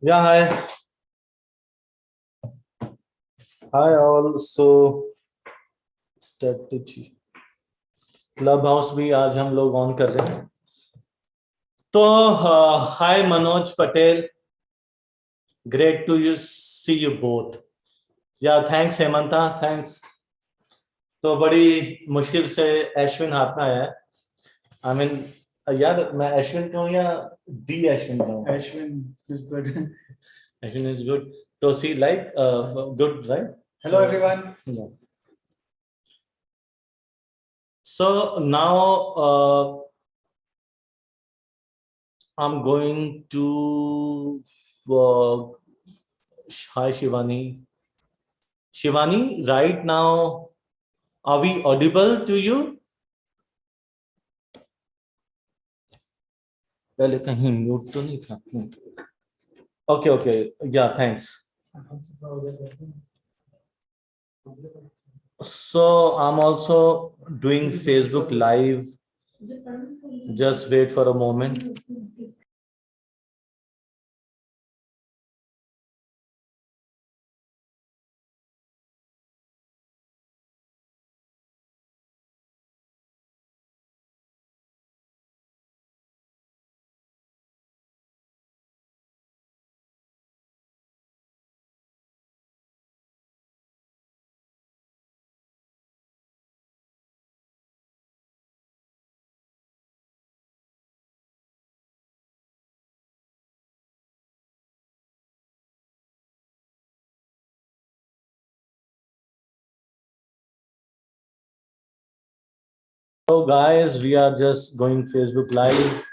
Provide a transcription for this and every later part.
Yeah, hi. Hi all. So strategy Clubhouse भी आज हम लोग ऑन कर रहे हैं. तो hi Manoj Patel, great to you see you both. Yeah thanks Hemanta, thanks. तो बड़ी मुश्किल से अश्विन हाथ में आया है. आई मीन यार मैं अश्विन कहूँ या डी अश्विन कहूँ? Ashwin is good. Ashwin is good. तो see like good right. Hello everyone. So now I'm going to uh, hi Shivani. Shivani, right now, are we audible to you? पहले कहीं म्यूट तो नहीं था. Okay, okay. Yeah, thanks. So I'm also doing Facebook Live. Just wait for a moment. So guys, we are just going Facebook Live.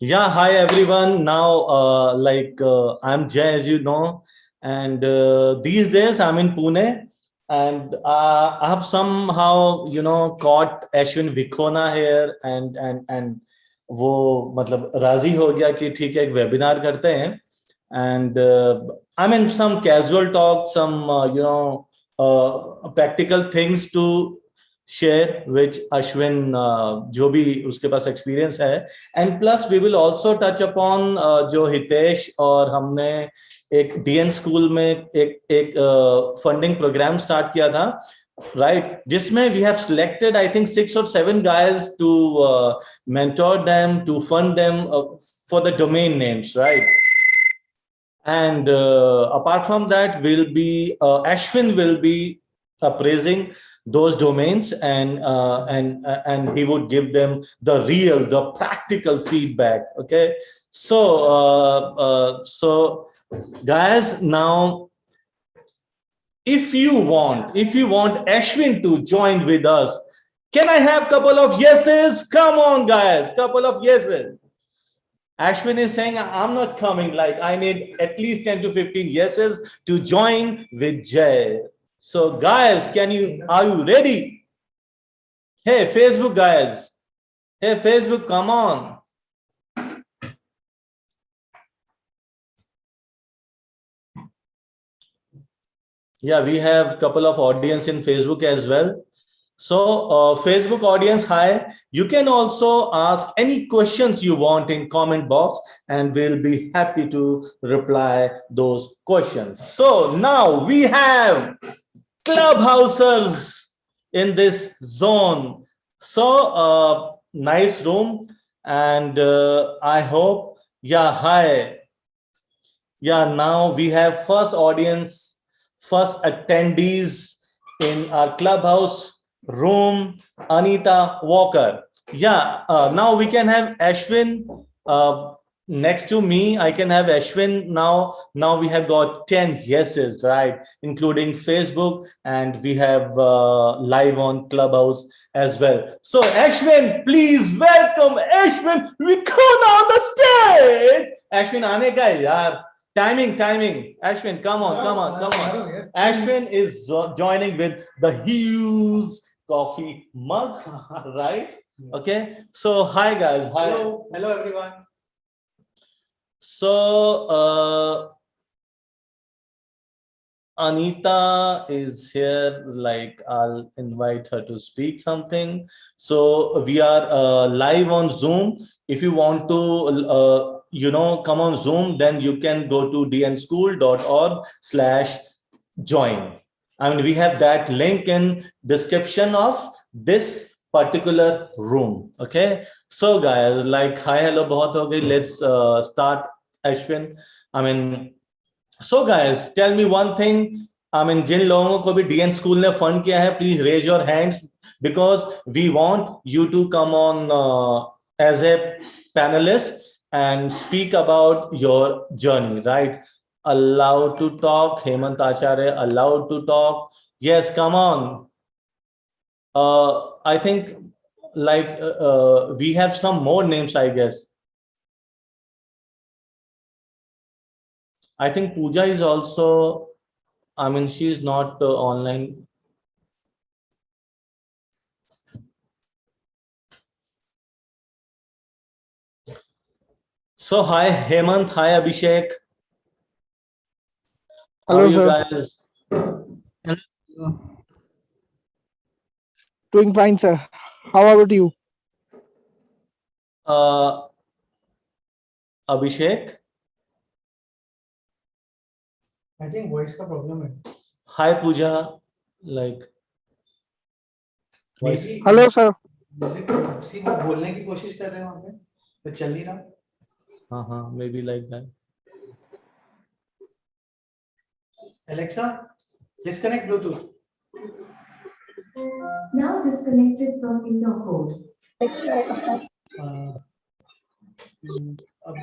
Yeah, hi everyone. Now, I'm Jay, as you know, and these days I'm in Pune, and I have somehow, caught Ashwin Vikhona here, and वो मतलब राजी हो गया कि ठीक है एक webinar करते हैं. And I mean some casual talk, some practical things to share which Ashwin जो भी उसके पास एक्सपीरियंस है. And plus we will also touch upon जो हितेश और हमने एक डीएन स्कूल में एक फंडिंग प्रोग्राम स्टार्ट किया था, राइट, जिसमें we have selected I think 6 or 7 guys to mentor them, to fund them for the domain names, right? And apart from that, will be Ashwin will be appraising those domains, and he would give them the practical feedback. Okay, so guys, now if you want Ashwin to join with us, can I have couple of yeses? Come on guys, couple of yeses. Ashwin is saying, I'm not coming. Like, I need at least 10 to 15 yeses to join with Jay. So guys, are you ready? Hey, Facebook guys. Hey, Facebook, come on. Yeah, we have a couple of audience in Facebook as well. So Facebook audience, hi. You can also ask any questions you want in comment box and we'll be happy to reply those questions. So now we have clubhousers in this zone. So nice room. And I hope, yeah, hi. Yeah, now we have first audience, first attendees in our clubhouse room, Anita Walker. Yeah, now we can have Ashwin next to me. I can have Ashwin now. Now we have got 10 yeses, right? Including Facebook, and we have live on Clubhouse as well. So Ashwin, please welcome Ashwin. We come on the stage. Ashwin, aane ka hai yaar. Timing. Ashwin, come on. Ashwin is joining with the huge coffee mug, right? Okay. So, hi guys. Hi. Hello everyone. So, Anita is here, like I'll invite her to speak something. So we are live on Zoom. If you want to, come on Zoom, then you can go to dnschool.org/join. I mean, we have that link in description of this particular room. Okay. So guys, like, hi, hello, bahut ho gayi. Let's start, Ashwin. I mean, so guys, tell me one thing. I mean, जिन लोगों को भी DN school ने fund किया है, please raise your hands because we want you to come on as a panelist and speak about your journey, right? Allowed to talk, Hemant Acharya, allowed to talk. Yes, come on. I think like we have some more names, I guess. I think Pooja is also, I mean, she's not online. So hi Hemant, hi Abhishek. How Hello, are you sir. guys? Doing fine, sir. How about you? Abhishek. I think voice का problem है. Hi Pooja. Like. voice- Maybe Hello, sir. music see वो बोलने की कोशिश कर रहे हैं वहाँ पे तो चल नहीं रहा. Maybe like that. Alexa, disconnect Bluetooth. Now disconnected from indoor code. अब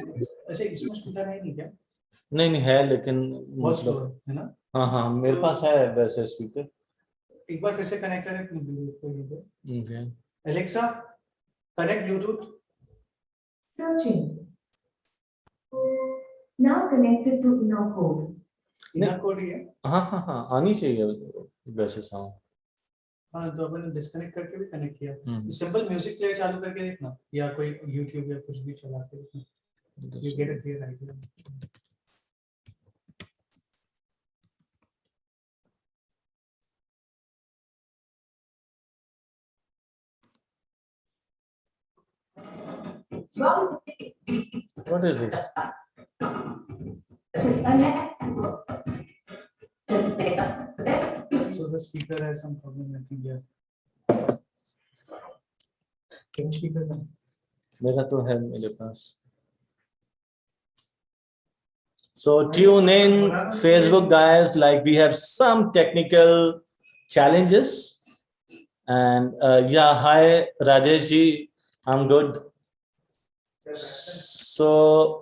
ऐसे इसमें स्पीकर है नहीं क्या? नहीं है लेकिन बहुत स्लो मतलब है ना? हाँ मेरे पास है वैसे स्पीकर. एक बार फिर से कनेक्ट करें Bluetooth पे. Okay. Alexa, connect Bluetooth. Searching. Now connected to indoor code. Inner code ही है. हाँ आनी चाहिए वैसे साउंड. हाँ तो अपन डिस्कनेक्ट करके भी कनेक्ट किया. हम्म. सिंपल म्यूजिक प्लेयर चालू करके देखना या कोई YouTube या कुछ भी चला के देखना. You get a clear idea. What is this? So the speaker has some problem, I think. Yeah. Can speaker का? मेरा तो है मेरे पास. So tune in Facebook guys, like we have some technical challenges. And yeah, hi Rajesh ji, I'm good. So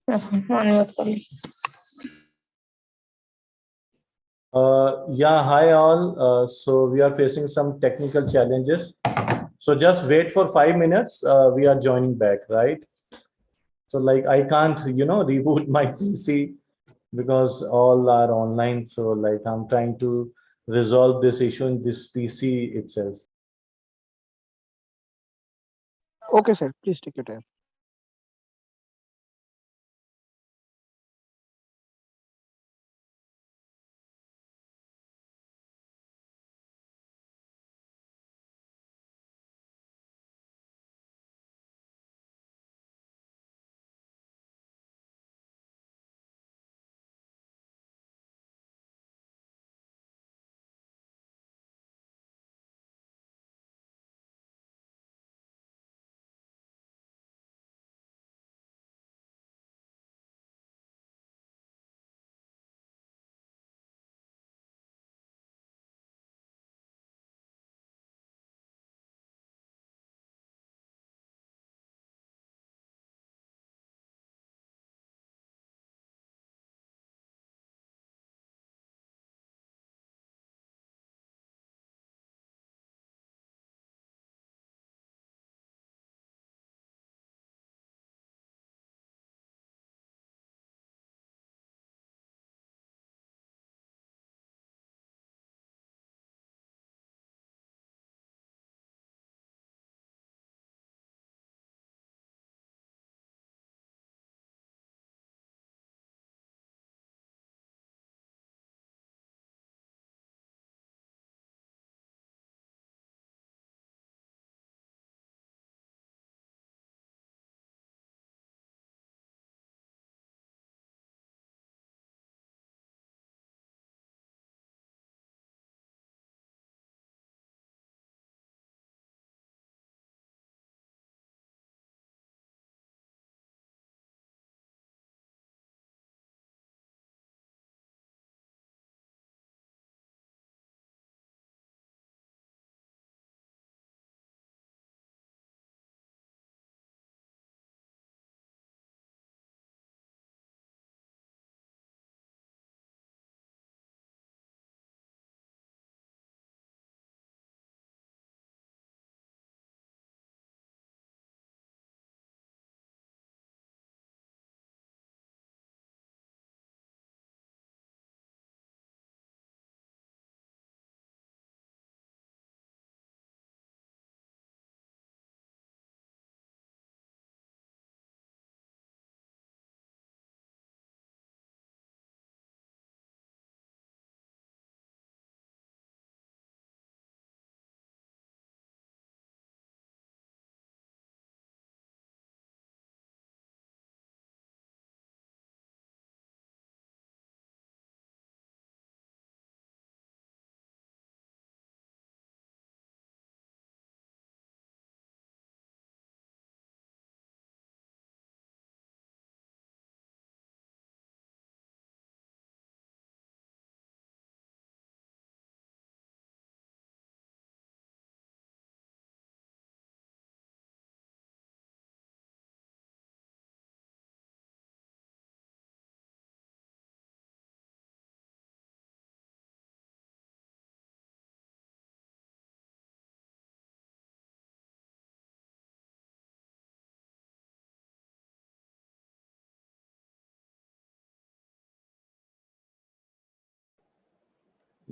unmute कर ली। Yeah, hi all. So we are facing some technical challenges. So just wait for 5 minutes. We are joining back, right? So like I can't, reboot my PC because all are online. So like I'm trying to resolve this issue in this PC itself. Okay, sir. Please take your time.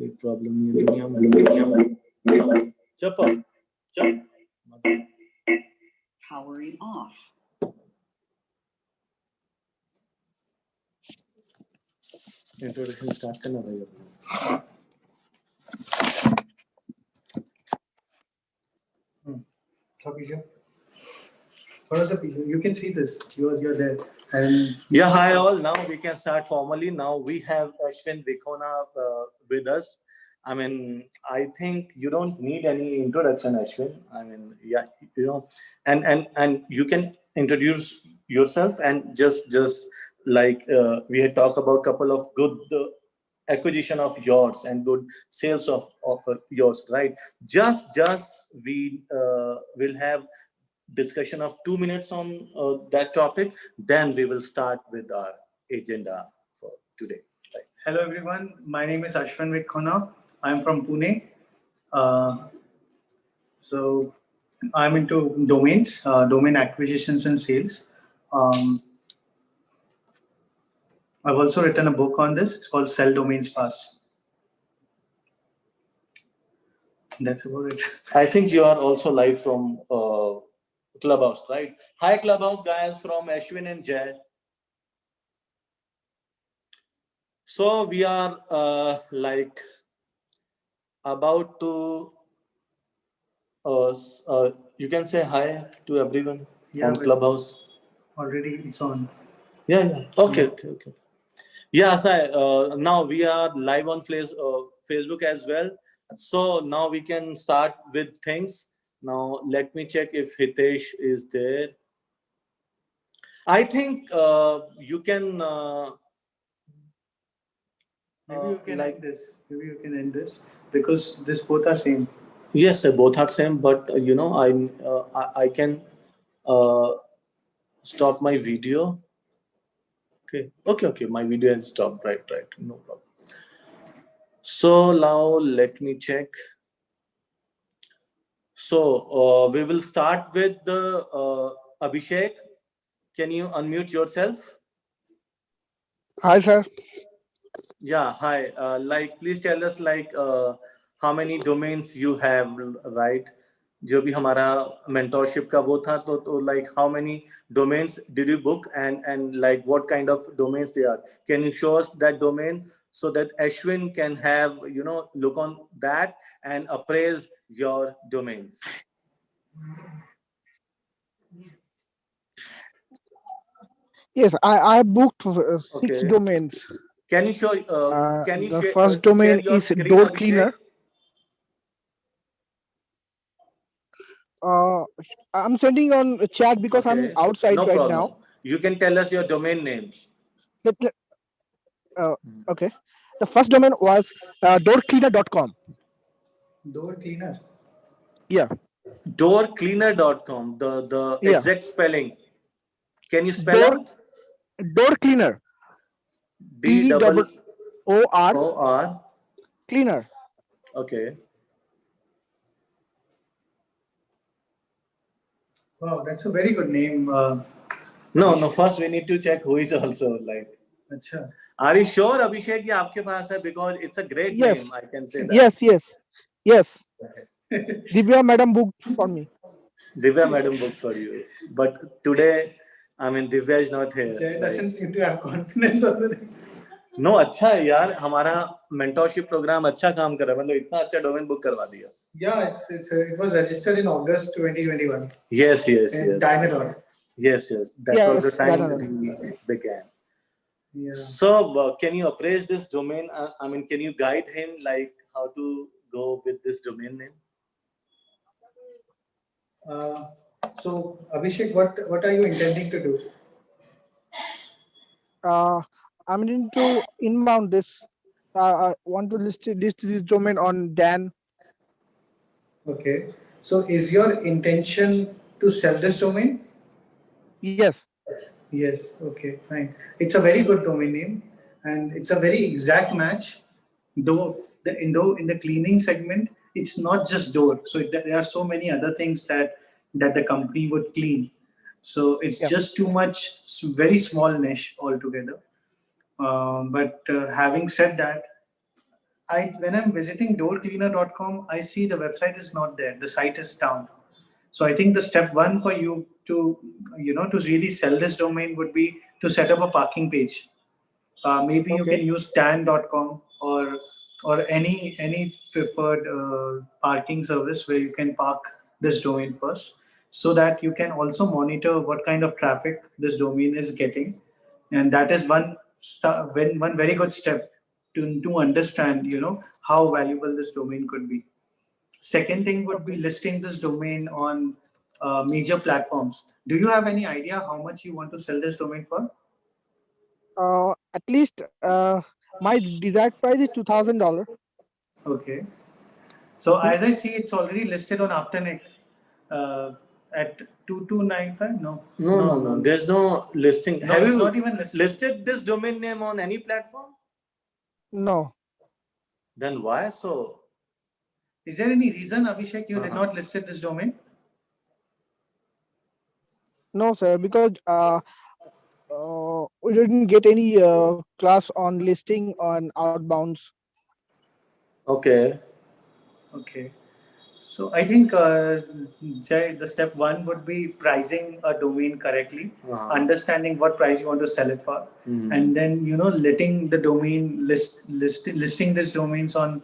एक problem ये दुनिया चप Powering off. Introduction start करना भाई अपना You can see this. You're there. And yeah, hi all. Now we can start formally. Now we have Ashwin Vikhona with us. I mean, I think you don't need any introduction, Ashwin. I mean, yeah, and you can introduce yourself and just like we had talked about couple of good acquisition of yours and good sales of yours, right? Just we will have discussion of 2 minutes on that topic. Then we will start with our agenda for today. Right. Hello everyone, my name is Ashwin Vikhona. I'm from Pune. So I'm into domains, domain acquisitions and sales. I've also written a book on this. It's called Sell Domains Fast. That's about it. I think you are also live from Clubhouse, right? Hi, Clubhouse guys, from Ashwin and Jay. So we are like about to. You can say hi to everyone Yeah, on but Clubhouse. already it's on. Yeah. Okay. Yeah, so now we are live on Facebook as well. So now we can start with things. Now let me check if Hitesh is there. I think you can. Maybe you can like end this. Maybe you can end this because this both are same. yes, both are same, but I can stop my video. Okay. My video has stopped. Right. No problem. So now let me check. So we will start with the Abhishek. Can you unmute yourself? Hi, sir. Yeah, hi. Please tell us how many domains you have, right? जो भी हमारा mentorship का वो था तो like how many domains did you book and like what kind of domains they are? Can you show us that domain so that Ashwin can have look on that and appraise your domains? Yes, I booked six Okay. domains. Can you show? Can you The share, first share domain your is screen, Door Abhishek? Cleaner. I'm sending on chat because I'm Okay. outside No right problem. now. You can tell us your domain names. Okay. The first domain was doorcleaner.com. Door cleaner. Yeah. Doorcleaner.com. The Yeah. exact spelling. Can you spell out? Door Cleaner. DOOR DOOR Cleaner. Okay. Wow, that's a very good name. No. First we need to check who is also like. Acha. Are you sure, Abhishek, कि आपके पास है? Because it's a great Yes. name. I can say that. Yes. Divya madam booked for me. Divya madam booked for you. But today, Divya is not here. Jay Like, doesn't seem to have confidence on the name. नो अच्छा है यार हमारा mentorship programme अच्छा काम कर रहा है मतलब इतना अच्छा डोमेन बुक करवा दिया Yeah, it was registered in August 2021. yes In Dynador. yes that Yes, was the time Dynador. we began Yeah. so can you appraise this domain can you guide him like how to go with this domain name So Abhishek, what are you intending to do? I'm into inbound this. I want to list this domain on Dan. Okay. So is your intention to sell this domain? Yes. Yes. Okay. Fine. It's a very good domain name, and it's a very exact match. Though in the cleaning segment, it's not just door. So there are so many other things that the company would clean. So it's Yeah. just too much, very small niche altogether. But having said that, when I'm visiting doorcleaner.com, I see the website is not there. The site is down. So I think the step one for you to to really sell this domain would be to set up a parking page. Maybe you Okay. can use dan.com or any preferred parking service where you can park this domain first, so that you can also monitor what kind of traffic this domain is getting, and that is one very good step to understand how valuable this domain could be. Second thing would be listing this domain on major platforms. Do you have any idea how much you want to sell this domain for? At least my desired price is $2,000. Okay. So as I see, it's already listed on Afternic. at 2295. No. There's no listing. No, Have it's you not even listed this domain name on any platform? No. Then why so? Is there any reason, Abhishek, you did Uh-huh. not listed this domain? No, sir, because we didn't get any class on listing on outbounds. Okay. Okay. So I think, Jay, the step one would be pricing a domain correctly, Uh-huh. understanding what price you want to sell it for, Mhm. and then letting the domain listing these domains on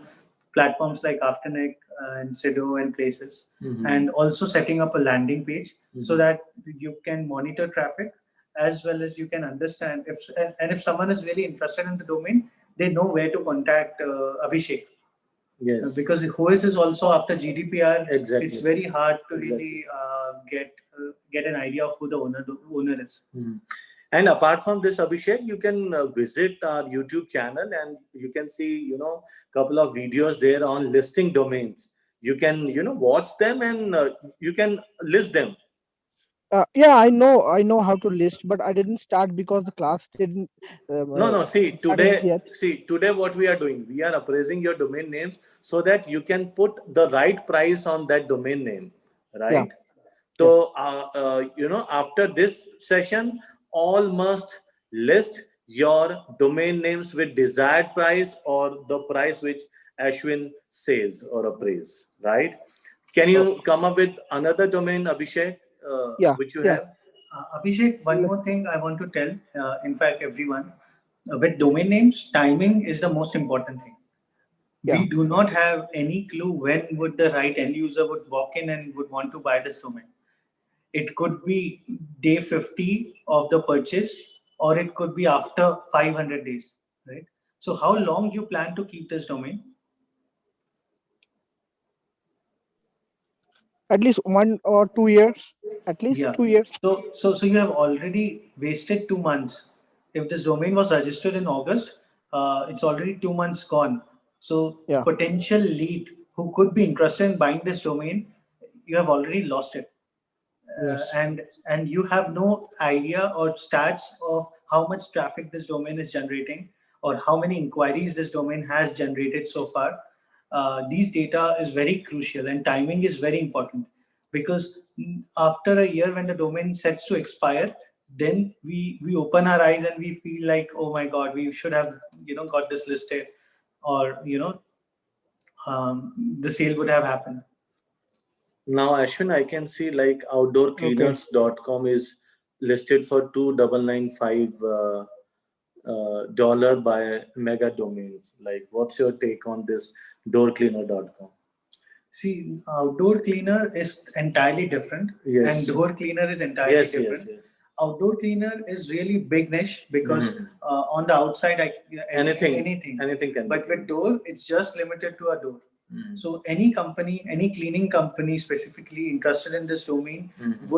platforms like Afternic and Sido and places, Mhm. and also setting up a landing page so Mhm. that you can monitor traffic as well as you can understand if someone is really interested in the domain, they know where to contact Abhishek. Yes. Because Whois is also after GDPR. Exactly. It's very hard to Exactly. really get an idea of who the owner is. Mhm. And apart from this, Abhishek, you can visit our YouTube channel and you can see, couple of videos there on listing domains. You can, watch them and you can list them. Yeah, I know how to list, but I didn't start because the class didn't No. See, started yet. today what we are doing, we are appraising your domain names so that you can put the right price on that domain name, Yeah. right? So, after this session, all must list your domain names with desired price or the price which Ashwin says or appraise, right? Can you come up with another domain, Abhishek, Yeah. which you Yeah. have? Abhishek, one more thing I want to tell, in fact, everyone, with domain names, timing is the most important thing. Yeah. We do not have any clue when would the right end user would walk in and would want to buy this domain. It could be day 50 of the purchase, or it could be after 500 days, right? So how long you plan to keep this domain? At least 1 or 2 years. At least Yeah. 2 years. So you have already wasted 2 months. If this domain was registered in August, it's already 2 months gone. So Yeah. potential lead who could be interested in buying this domain, you have already lost it. Yes. And you have no idea or stats of how much traffic this domain is generating or how many inquiries this domain has generated so far. These data is very crucial and timing is very important because after a year when the domain sets to expire, then we open our eyes and we feel like, oh my god, we should have got this listed, or the sale would have happened. Now, Ashwin, I can see like Okay. outdoorcleaners.com is listed for $2,995 dollar by mega domains. Like, what's your take on this doorcleaner.com? See, outdoor cleaner is entirely different, Yes. and door cleaner is entirely Yes, different. yes. Outdoor cleaner is really big niche because Mhm. on the outside, Anything can But be. with door, it's just limited to a door. Mhm. So any company, any cleaning company specifically interested in this domain Mhm.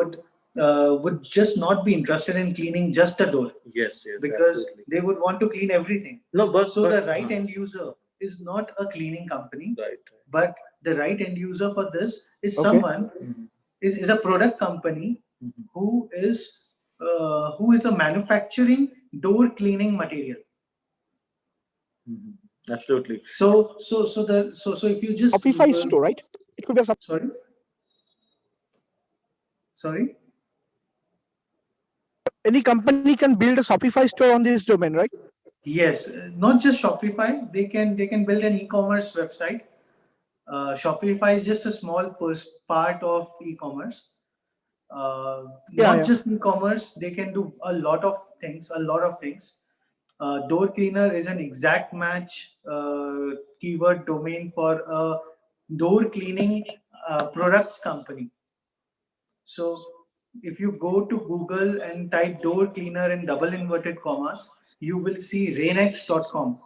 would just not be interested in cleaning just a door Yes, because absolutely. they would want to clean everything. No, but So the right uh-huh. end user is not a cleaning company, Right. but the right end user for this is Okay. someone Mhm. is a product company Mhm. who is a manufacturing door cleaning material. Mhm. Absolutely. So if you just Shopify store, right? It could be a sorry. any company can build a Shopify store on this domain, right? Yes, not just Shopify. They can build an e-commerce website. Shopify is just a small part of e-commerce. Yeah. Not Yeah. just e-commerce, they can do a lot of things. Door cleaner is an exact match keyword domain for a door cleaning products company. So if you go to Google and type door cleaner in double inverted commas, you will see Rainx.com.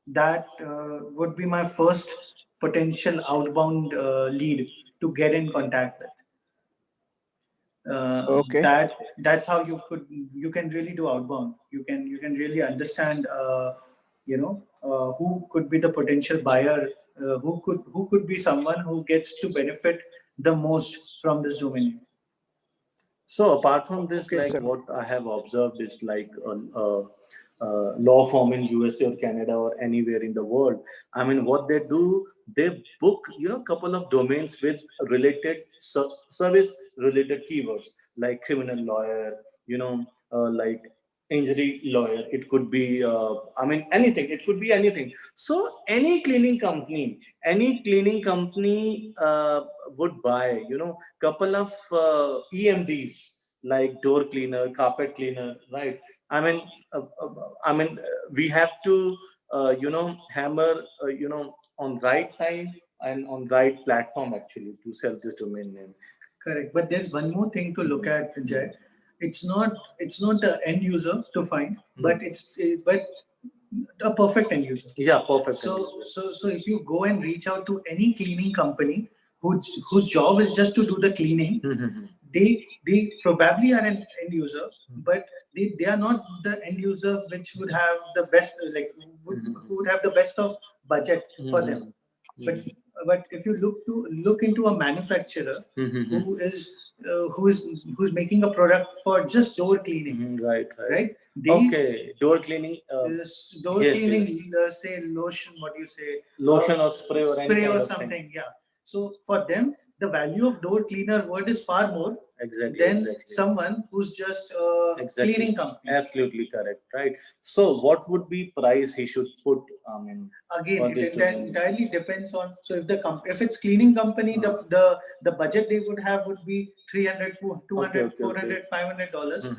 That would be my first potential outbound lead to get in contact with. Okay. That's how you can really do outbound. You can really understand who could be the potential buyer, who could be someone who gets to benefit the most from this domain. So apart from this, Okay, like sir. what I have observed is like law firm in USA or Canada or anywhere in the world. I mean, what they do, they book, couple of domains with related service related keywords like criminal lawyer, like injury lawyer. It could be, anything. It could be anything. So any cleaning company would buy, couple of EMDs like door cleaner, carpet cleaner, right? I mean, we have to, hammer, on right time and on right platform actually to sell this domain name. Correct. But there's one more thing to look at, Jay. It's not the end user to find, but but a perfect end user. Yeah, perfect. So if you go and reach out to any cleaning company whose job is just to do the cleaning, they probably are an end user, but they are not the end user which would have the best, like who would have the best of budget for them. But if you look into a manufacturer who's making a product for just door cleaning, right? Okay, door cleaning, Door yes, cleaning, yes. say lotion, what do you say? Lotion or spray or any Spray kind or of something, thing. yeah. So for them, the value of door cleaner word is far more Exactly. than someone who's just Exactly. cleaning company. Absolutely correct, right? So what would be price he should put? Again, for it this domain? entirely depends on. So if it's cleaning company, the budget they would have would be 300, 200, Okay. 400, $500,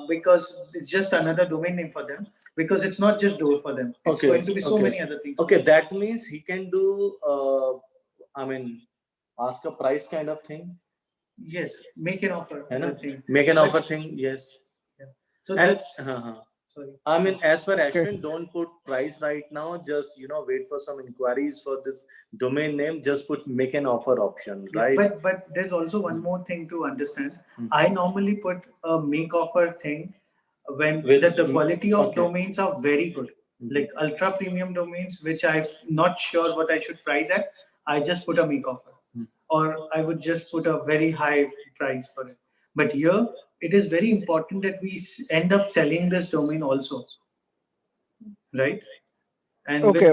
because it's just another domain name for them. Because it's not just door for them. It's going to be so many other things. Okay, that means he can do, ask a price kind of thing. Yes, make an offer. Make an offer thing, yes. Yeah. So And that's sorry. as per Okay. Ashwin, don't put price right now. Just wait for some inquiries for this domain name. Just put make an offer option, right? But there's also one more thing to understand. I normally put a make offer thing when the quality of domains are very good, like ultra premium domains, which I'm not sure what I should price at. I just put a make offer, or I would just put a very high price for it. But here, it is very important that we end up selling this domain also, right? And Okay.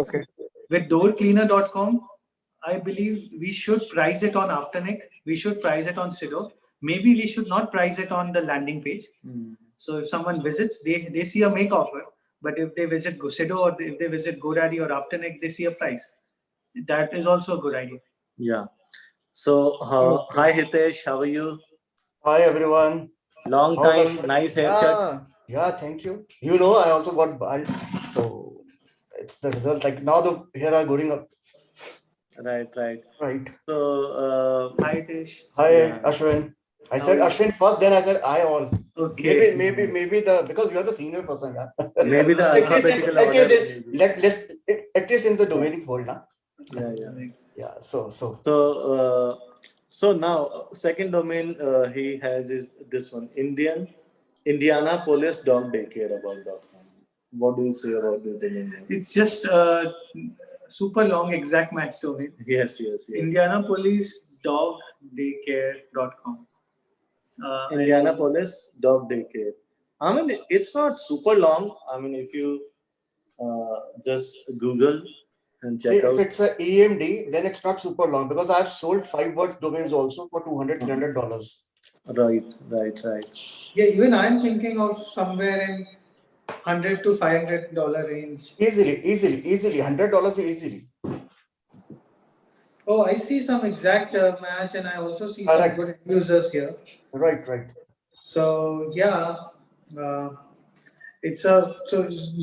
with doorcleaner.com, I believe we should price it on Afternic. We should price it on Sido. Maybe we should not price it on the landing page. So if someone visits, they see a make offer. But if they visit Sido or if they visit GoDaddy or Afternic, they see a price. That is also a good idea. Yeah. So, hi Hitesh, how are you? Hi everyone. Long How time, was- nice haircut. Yeah, thank you. I also got bald, so it's the result. Like now the hair are going up. Right. Right. So, Hi, Tesh. Hi, Yeah. Ashwin. I How said are you? Ashwin first, then I said I all. Okay. Maybe because you are the senior person, yeah. maybe the alphabetical order. At least in the domaining fold, na? Yeah. Yeah. So. So now second domain he has is this one, Indianapolis Dog Daycare about.com. What do you say about this domain name? It's just a super long exact match domain. Yes. IndianapolisDogDaycare.com. Indianapolis Dog Daycare. I mean, it's not super long. I mean, if you just Google and check See, out. if it's a EMD, then it's not super long because I've sold 5 words domains also for $200, $300. Right. Yeah, even I'm thinking of somewhere in $100 to $500 range. Easily. $100 easily. Oh, I see some exact match, and I also see some Correct. good users here. Right. So yeah, so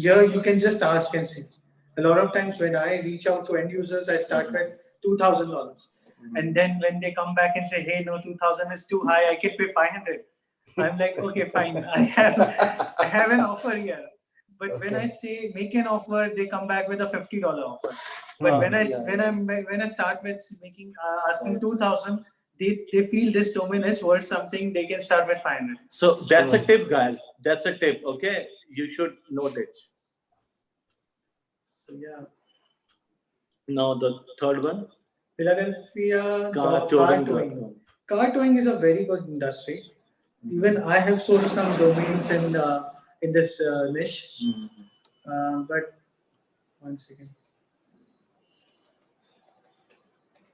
here you can just ask and see. A lot of times when I reach out to end users, I start with $2,000, and then when they come back and say, "Hey, no, 2,000 is too high. I can pay 500." I'm like, "Okay, fine. I have an offer here." But when I say make an offer, they come back with a $50 offer. But when I start with asking 2,000, they feel this domain is worth something. They can start with 500. So that's a tip, guys. That's a tip. Okay, you should note it. So yeah, Now the third one, Philadelphia car towing. Car towing is a very good industry. Even I have sold some domains in this niche. But one second.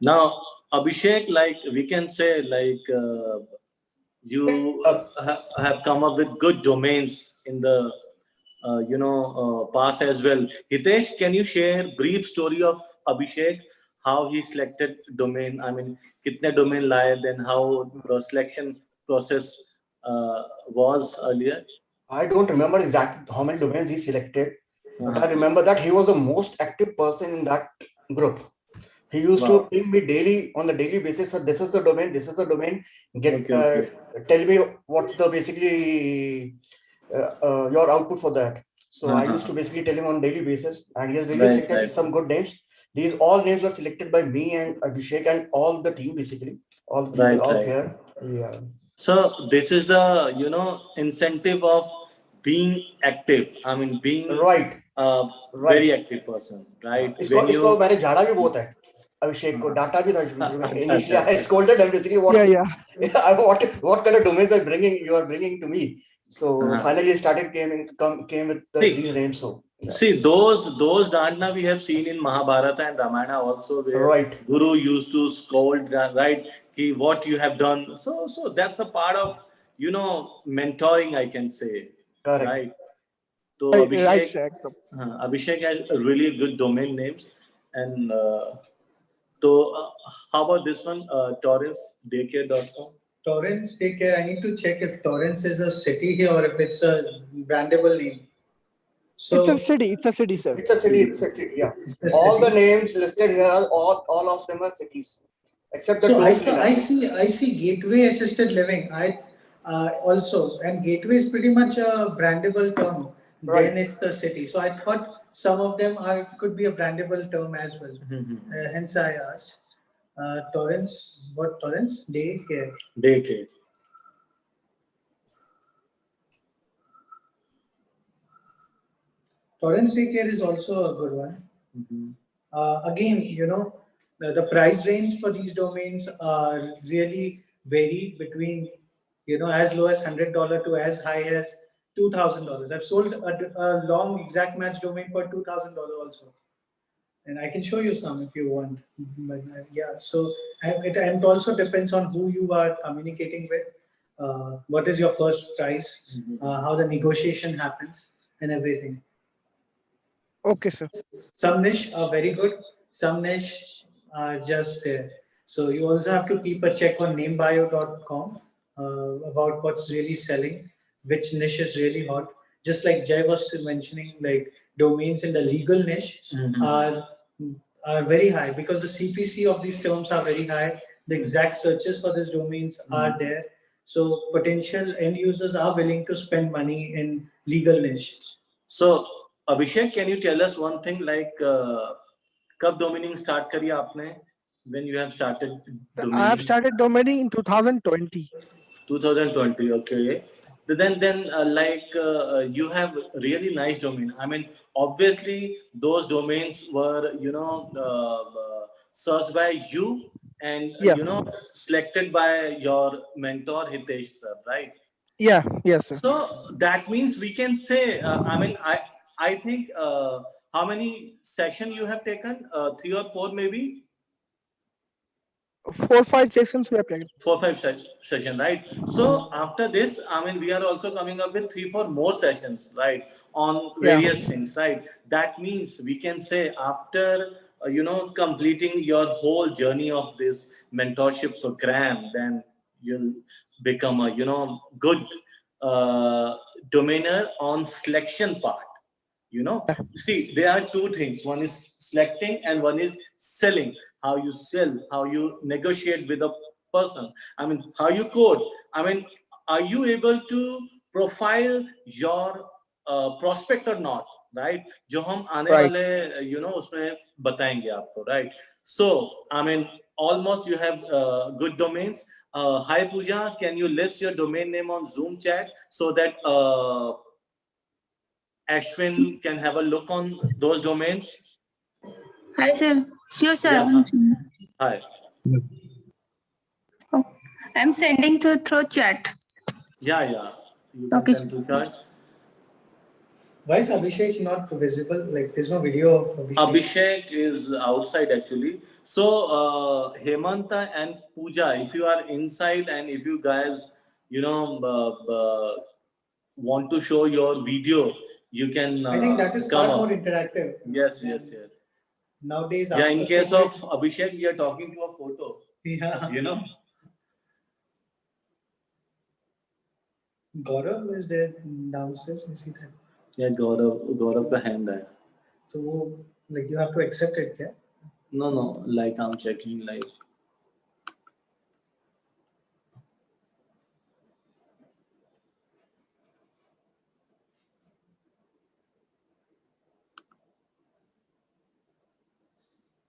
Now, Abhishek, like we can say, like you have come up with good domains in the past as well. Hitesh, can you share brief story of Abhishek, how he selected domain? I mean, kitne domain laye, then how the selection process was earlier? I don't remember exactly how many domains he selected, but I remember that he was the most active person in that group. He used Wow. to ping me daily on the daily basis. So this is the domain. This is the domain. Get Okay. tell me what's the basically your output for that. So I used to basically tell him on daily basis, and he has really Right, selected right. some good names. These all names were selected by me and Abhishek and all the team basically, all the people Right, out right. here. Yeah, So this is the incentive of being active. I mean, being right, a very right. active person, right? इसको When इसको you मैंने झाड़ा भी बहुत है अभिषेक को डांटा भी था शुरू में अच्छा, initially अच्छा, I अच्छा. scolded him basically what Yeah, I what kind of domains you are bringing to me. So finally started came with these See, names. So yeah. see those Dandana we have seen in Mahabharata and Ramayana also, where Right. Guru used to scold, right? Ki, what you have done. So that's a part of mentoring, I can say, Correct. right? So right, sir. Abhishek has a really good domain names, and so how about this one, torrancedaycare.com? Torrance, take care. I need to check if Torrance is a city here or if it's a brandable name. So It's a city. It's a city, sir. It's a city. It's a city. Yeah. the All the city. names listed here are all of them are cities, except the So two I villas. see Gateway Assisted Living. I also, and Gateway is pretty much a brandable term. Right. Then it's the city. So I thought some of them could be a brandable term as well. Hence I asked. Torrance, what Torrance? Daycare. Daycare. Torrance Daycare is also a good one. Again, the price range for these domains are really vary between, as low as $100 to as high as $2,000. I've sold a long exact match domain for $2,000 also. And I can show you some if you want. But, yeah, so it also depends on who you are communicating with, what is your first price, how the negotiation happens, and everything. Okay, sir. Some niche are very good, some niche are just there. So you also have to keep a check on namebio.com about what's really selling, which niche is really hot. Just like Jay was mentioning, like domains in the legal niche are very high because the CPC of these terms are very high. The exact searches for these domains are there. So potential end users are willing to spend money in legal niche. So Abhishek, can you tell us one thing, like कब domaining start करी आपने? When you have started domaining? I have started domaining in 2020. 2020, okay. Then you have really nice domain. I mean, obviously those domains were searched by you and Yeah. selected by your mentor Hitesh sir, right? Yeah, yes, sir. So that means we can say, I think how many sessions you have taken? 3 or 4 maybe? 4 or 5 sessions we have taken. 4 or 5 session, right? So after this, I mean, we are also coming up with 3 or 4 more sessions, right, on various things, right? That means we can say after completing your whole journey of this mentorship program, then you'll become a good domainer on selection part. See, there are two things. One is selecting and one is selling. How you sell, how you negotiate with a person. I mean, how you code. I mean, are you able to profile your prospect or not, right? जो हम आने वाले उसमें बताएंगे आपको, right? So, I mean, almost you have good domains. Hi Pooja, can you list your domain name on Zoom chat so that Ashwin can have a look on those domains? Hi, sir. Sure, sir. Yeah. Hi. Oh, I'm sending through chat. Yeah, you can Okay. send Tushar. Why is Abhishek not visible? Like, there's no video of Abhishek. Abhishek is outside actually. So Hemanta and Pooja, if you are inside and if you guys, want to show your video, you can. I think that is come far up. more interactive. Yes, than yes. Nowadays, Yeah, in after case of COVID, Abhishek, we are talking to a photo. yeah. Gaurav is there downstairs. You see that? Yeah, Gaurav का hand है. So, like, you have to accept it, yeah? No, like I'm checking like.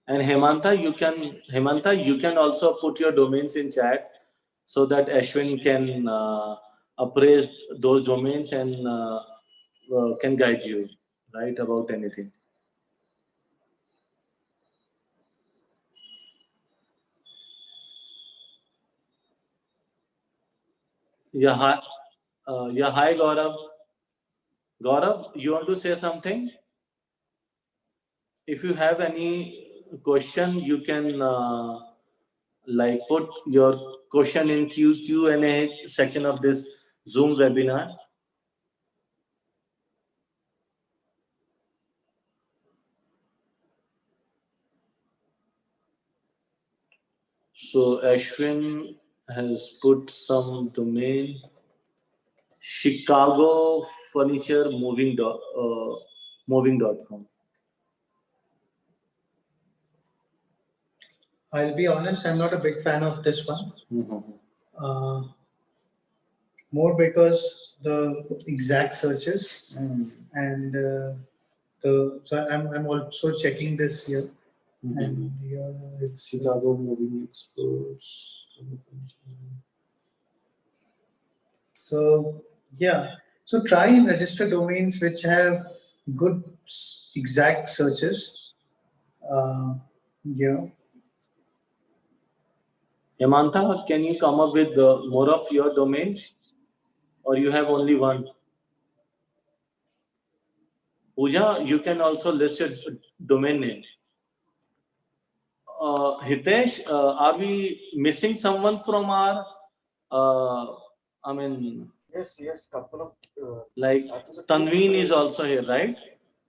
And Hemanta, you can also put your domains in chat so that Ashwin can appraise those domains and can guide you, right, about anything. Yeah, hi Gaurav. Gaurav, you want to say something? If you have any question, you can like put your question in Q&A section of this Zoom webinar. So Ashwin has put some domain. Chicago Furniture moving.com. I'll be honest, I'm not a big fan of this one. More because the exact searches and so I'm also checking this here. And yeah, it's Chicago Moving Experts. So yeah, so try and register domains which have good exact searches. Yeah. Hemanta, can you come up with more of your domains, or you have only one? Pooja, you can also list your domain name. Hitesh, are we missing someone from our? Yes, couple of. Like Tanveen is also here, right?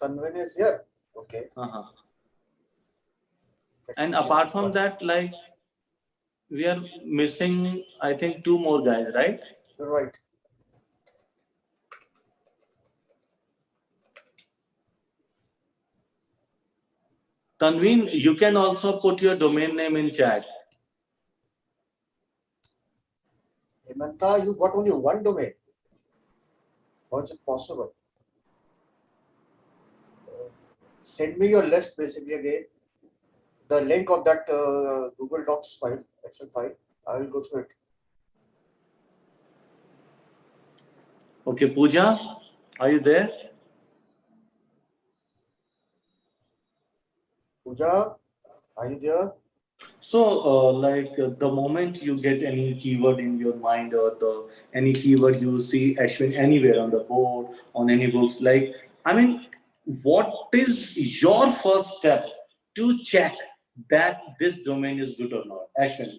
Tanveen is here. Okay. And apart from that, like we are missing, I think, 2 more guys, right? You're right. Tanveen, you can also put your domain name in chat. Hemanta, you got only one domain. How is it possible? Send me your list basically again. The link of that Google Docs file, Excel file. I will go through it. Okay, Pooja, are you there? Pooja, are you there? So, the moment you get any keyword in your mind or any keyword you see Ashwin anywhere on the board, on any books, what is your first step to check that this domain is good or not? Ashwin,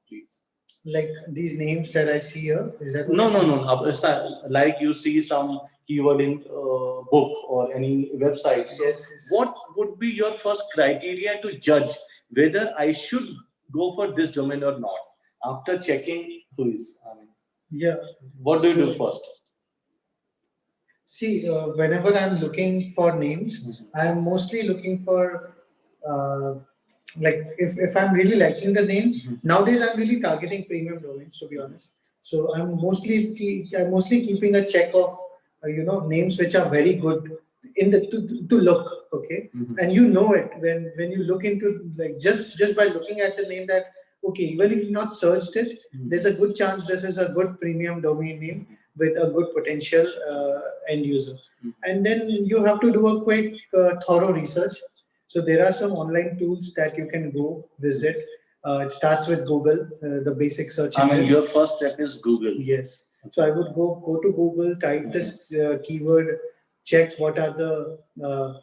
please. Like these names that I see here, is that what No. you're saying? It's like you see some keyword in book or any website. Yes. What would be your first criteria to judge whether I should go for this domain or not? After checking who is, Yeah. what do you do first? See, whenever I'm looking for names, I'm mostly looking for like if I'm really liking the name. Nowadays, I'm really targeting premium domains, to be honest. So I'm mostly keeping a check of names which are very good in the to look, okay. And you know it when you look into, like, just by looking at the name, that okay, even if you've not searched it, there's a good chance this is a good premium domain name with a good potential end user. And then you have to do a quick thorough research. So there are some online tools that you can go visit. It starts with Google, the basic search engine. Your first step is Google. Yes. So I would go to Google, type this keyword, check what are the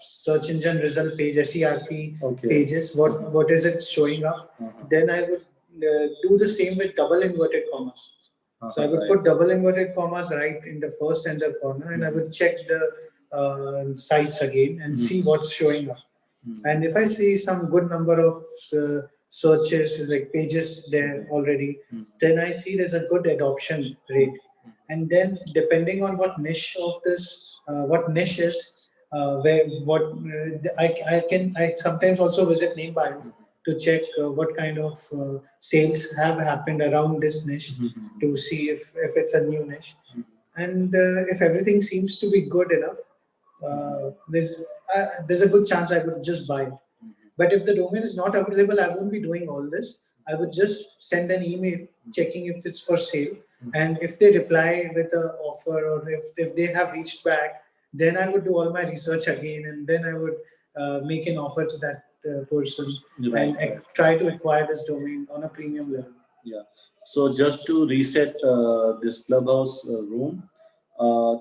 search engine result page, SERP Okay. pages, what is it showing up. Then I would do the same with double inverted commas. So I would Right. put double inverted commas right in the first and the corner, and I would check the sites again and see what's showing up. And if I see some good number of searches, like pages there already, then I see there's a good adoption rate. And then depending on what niche of this, what niche is, where what I sometimes also visit Namebio to check what kind of sales have happened around this niche to see if it's a new niche. And if everything seems to be good enough, there's a good chance I would just buy it. But if the domain is not available, I won't be doing all this. I would just send an email checking if it's for sale. And if they reply with an offer, or if they have reached back, then I would do all my research again, and then I would make an offer to that person Right. and try to acquire this domain on a premium level. Yeah. So just to reset this clubhouse room,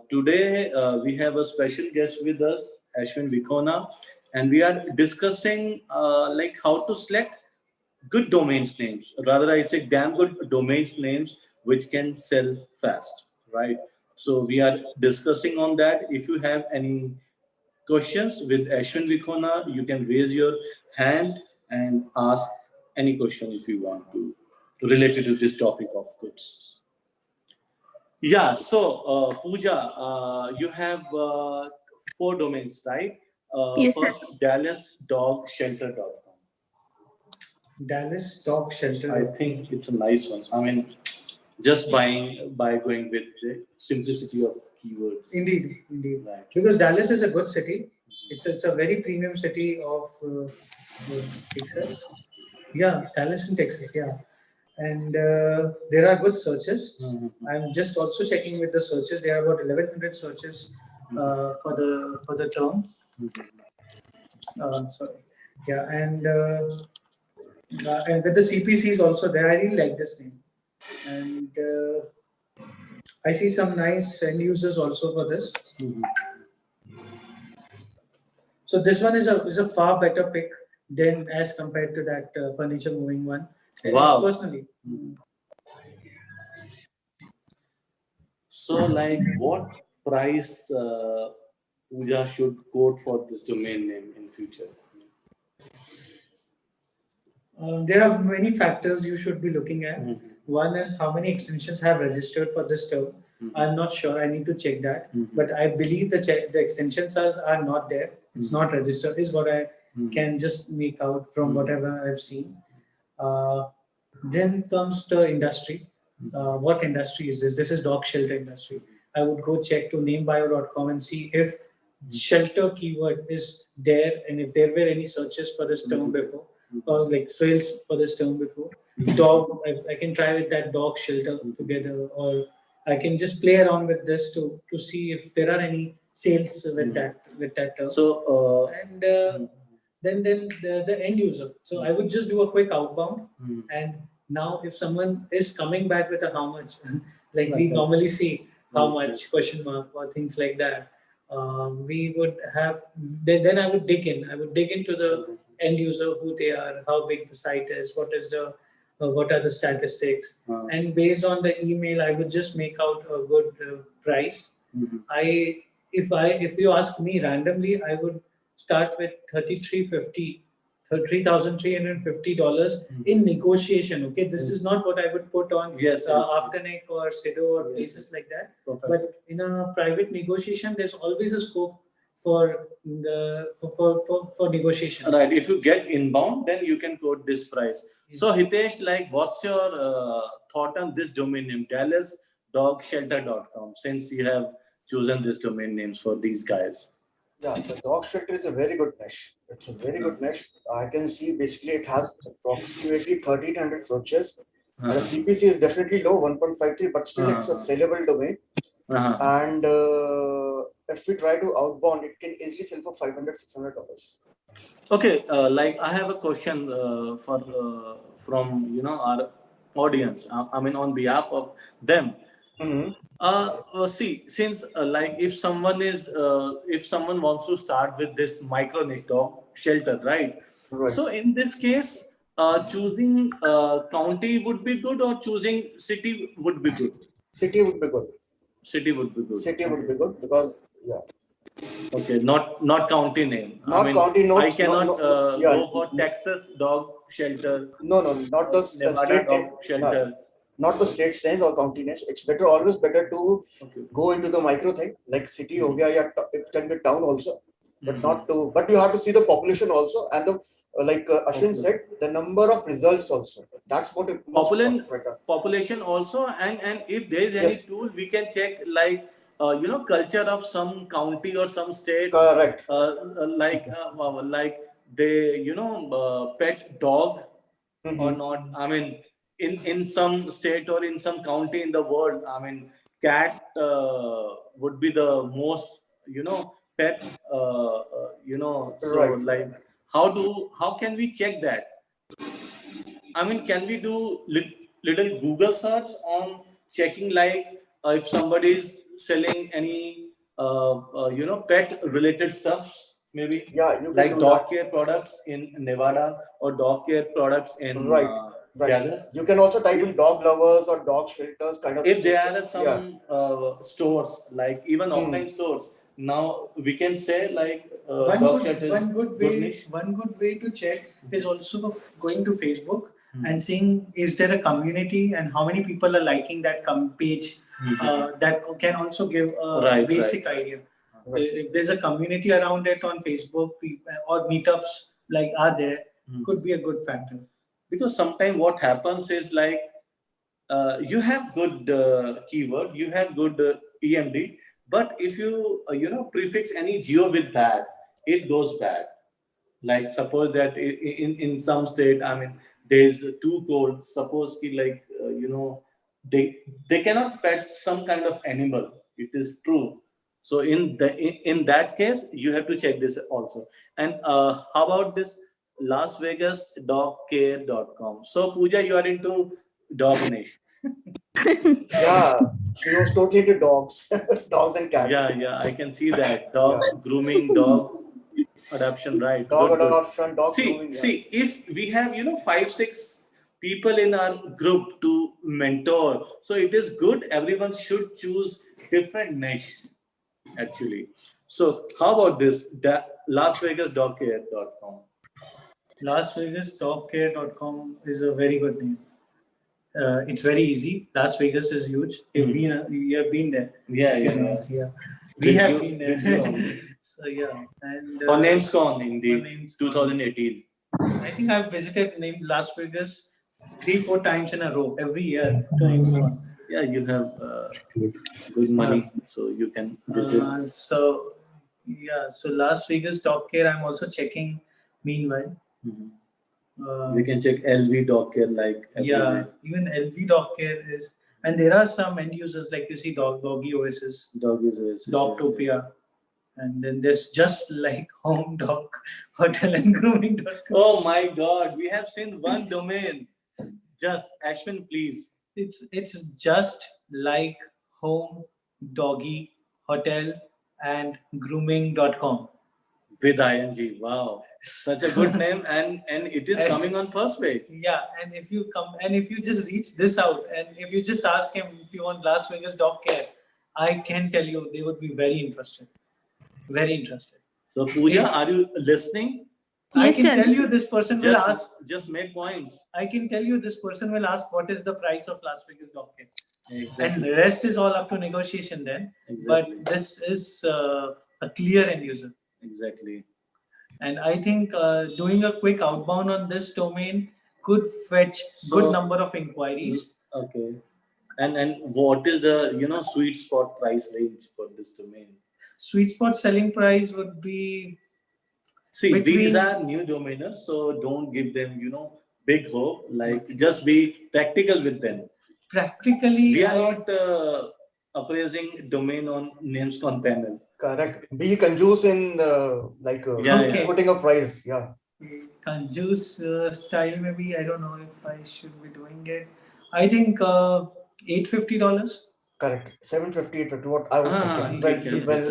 today we have a special guest with us, Ashwin Vikhona, and we are discussing like how to select good domains names. Rather, I say damn good domains names which can sell fast, right? So we are discussing on that. If you have any questions with Ashwin Vikhona, you can raise your hand and ask any question if you want to related to this topic of goods. Yeah, so Pooja, you have 4 domains, right? Yes, sir. First, DallasDogShelter.com. Dallas Dog Shelter. I think it's a nice one. I mean, just by going with the simplicity of keywords. Indeed. Right. Because Dallas is a good city. It's a very premium city of Texas. Yeah, Dallas in Texas. Yeah, and there are good searches. I'm just also checking with the searches. There are about 1,100 searches for the term. Sorry. Yeah, and with the CPCs also there. I really like this name, and I see some nice end users also for this. So this one is a far better pick than as compared to that furniture moving one. Wow. Personally. So, like, what price Pooja should quote for this domain name in future? There are many factors you should be looking at. One is how many extensions have registered for this term. I'm not sure. I need to check that. But I believe the extensions are not there. It's not registered, is what I can just make out from whatever I've seen. Then comes the industry. What industry is this? This is dog shelter industry. I would go check to namebio.com and see if shelter keyword is there and if there were any searches for this term before, or like sales for this term before. Dog, I can try with that dog shelter together, or I can just play around with this to see if there are any sales with that term. So, And then the end user. So I would just do a quick outbound, and now if someone is coming back with a how much, like we normally see how much question mark or things like that, we would have. Then I would dig in. I would dig into the end user, who they are, how big the site is, what are the statistics, and based on the email, I would just make out a good price. If you ask me randomly, I would start with $3,350 in negotiation. Okay, this is not what I would put on Afternic or Sido or places like that. Perfect. But in a private negotiation, there's always a scope for negotiation. Right. If you get inbound, then you can quote this price. So Hitesh, like, what's your thought on this domain name, DallasDogShelter.com? Since you have chosen this domain names for these guys. Yeah, the dog shelter is a very good niche. It's a very good niche. I can see basically it has approximately 1,300 searches. And the CPC is definitely low, 1.53, but still it's a sellable domain. And if we try to outbound, it can easily sell for $500-600. Okay, like I have a question from our audience. I mean, on behalf of them. See, since like if someone wants to start with this micro niche dog shelter, right? Right. So in this case, choosing county would be good or choosing city would be good. City would be good. City would be good. City would be good because yeah. Okay, not county name. Not county, no, I cannot yeah. go for Texas dog shelter. No, not the Nevada state dog name. shelter. Not the state's name or county names. It's better, always better to Okay. go into the micro thing, like city ho gaya, yeah, it can be town also, but Mhm. not to. But you have to see the population also, and the like Ashwin Okay. said, the number of results also. That's what it Population also, and if there is any Yes. tool, we can check like culture of some county or some states. Correct. Like they pet dog Mhm. or not. I mean, in some state or in some county in the world, I mean, cat would be the most pet. So Right. like how can we check that? I mean, can we do little Google search on checking like if somebody is selling any pet related stuffs, maybe Yeah, you can like do dog that. care products in Nevada or dog care products in Right. Right. Dallas. You can also type in dog lovers or dog shelters kind of. If there are some Yeah. stores, like even Hmm. offline stores, now we can say like one dog good, shelters. one good way niche. one good way to check is also going to Facebook Mhm. and seeing is there a community and how many people are liking that page. That can also give a Right, basic right. idea. Right. If there's a community around it on Facebook or meetups like are there, could be a good factor. Because sometimes what happens is like you have good keyword, you have good EMD, but if you prefix any geo with that, it goes bad. Like suppose that in some state, I mean, there's two codes. Suppose ki like they cannot pet some kind of animal. It is true. So in that case, you have to check this also. And how about this Las Vegas dogcare.com? So Pooja, you are into dog niche. Yeah, she was totally into dogs, dogs and cats. Yeah, I can see that dog grooming, dog adoption, right? Dog Good, good. adoption, dog grooming. Yeah. See, if we have 5-6 people in our group to mentor, so it is good. Everyone should choose different niche, actually. So how about this? LasVegasDogCare.com. LasVegasDogCare.com is a very good name. It's very easy. Las Vegas is huge. We have been there. Yeah. We Did have you- been did you only? there. So yeah, and Or NamesCon, indeed, NamesCon. 2018. I think I've visited Las Vegas 3-4 times in a row every year to NamesCon. Yeah, you have good money, so you can visit. So Las Vegas Dog Care. I'm also checking. Meanwhile, Mhm. uh, We can check LV Dog Care like every yeah, day. even LV Dog Care is, and there are some end users like you see Doggy Oasis, Dog is always- Dogtopia, and then there's just like Home Dog Hotel and Grooming.com. Oh my God, we have seen one domain. Just Ashwin, please. It's just like Home Doggy Hotel and Grooming.com. With ing. Wow, such a good name, and it is coming on first page. Yeah, and if you just reach this out, and if you just ask him if you want Las Vegas Dog Care, I can tell you they would be very interested. Very interested. So Pooja, are you listening? I Yes, can sir. tell you this person will ask. Just make points. I can tell you this person will ask what is the price of Las Vegas Dog Care, and Exactly. the rest is all up to negotiation then. But this is a clear end user. Exactly. And I think doing a quick outbound on this domain could fetch So- good number of inquiries. Okay. And what is the sweet spot price range for this domain? Sweet spot selling price would be See, these Between- are new domainers, so don't give them big hope. Like just be practical with them. practically. We are not appraising domain on NamesCon panel. Correct. Be conjuice in Yeah. putting a price. Yeah. Conjuice style, maybe. I don't know if I should be doing it. I think $850. Correct. 750, 850, what I was thinking. ठीक है, Well,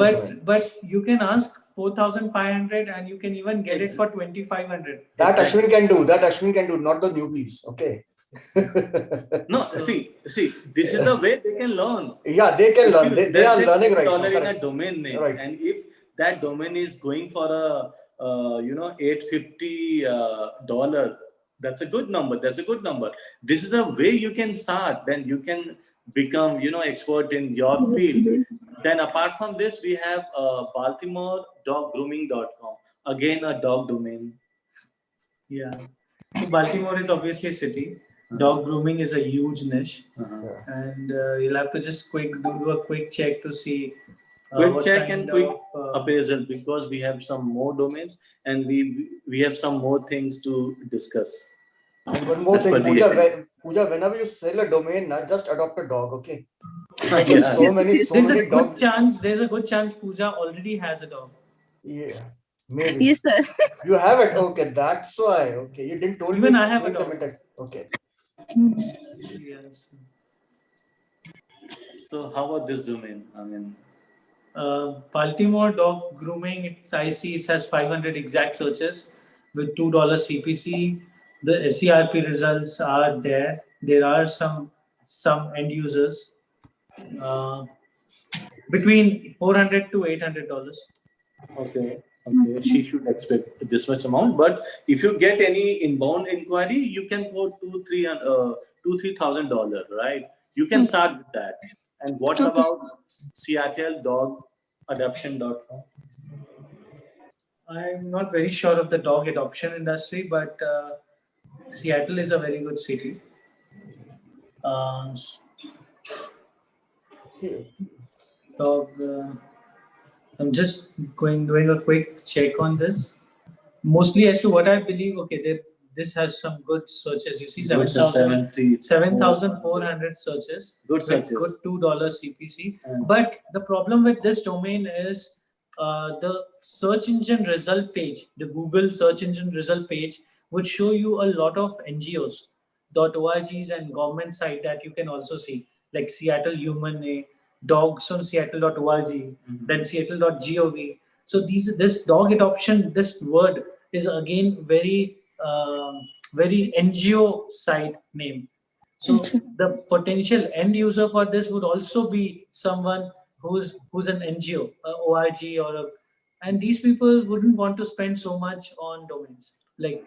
right. But you can ask 4,500 and you can even get it for 2,500. that Exactly. Ashwin can do. That Ashwin can do, not the newbies. Okay. No, So- see, this is the way they can learn. Yeah, they can learn. They are learning right now. $1 in a Correct. domain name, Right. and if that domain is going for a $850 dollar, that's a good number. This is the way you can start. Then you can become expert in your field. Then apart from this, we have BaltimoreDogGrooming.com. Again, a dog domain. Yeah. So Baltimore is obviously a city. Dog grooming is a huge niche, and you'll have to just do a quick check to see. Quick what check kind and quick of, appraisal, because we have some more domains and we have some more things to discuss. And one more As thing, per the- Pooja, whenever you sell a domain, not just adopt a dog, okay? Yeah. There's so many There's a good dogs. chance. There's a good chance Pooja already has a dog. Yeah, maybe. Yes, sir. You have it. Okay, that's why. Okay, you didn't told Even me. I have a in the dog. minute. Okay. Yes. So how about this domain? I mean, Baltimore dog grooming. I see it has 500 exact searches with $2 CPC. The SERP results are there. There are some end users between $400 to $800. okay, she should expect this much amount. But if you get any inbound inquiry, you can go to $3,000, right? You can start with that. And what Okay. about SeattleDogAdoption.com? I'm not very sure of the dog adoption industry, but Seattle is a very good city. Dog. I'm just doing a quick check on this. Mostly as to what I believe. Okay, this has some good searches. You see, 7,400 searches. Good With searches. good $2 CPC. And- But the problem with this domain is the search engine result page, the Google search engine result page would show you a lot of NGOs, .orgs and government site that you can also see, like Seattle Humane, dogs on Seattle.org, then Seattle.gov. So this dog adoption, this word is again very NGO site name. So the potential end user for this would also be someone who's an NGO, ORG and these people wouldn't want to spend so much on domains. Like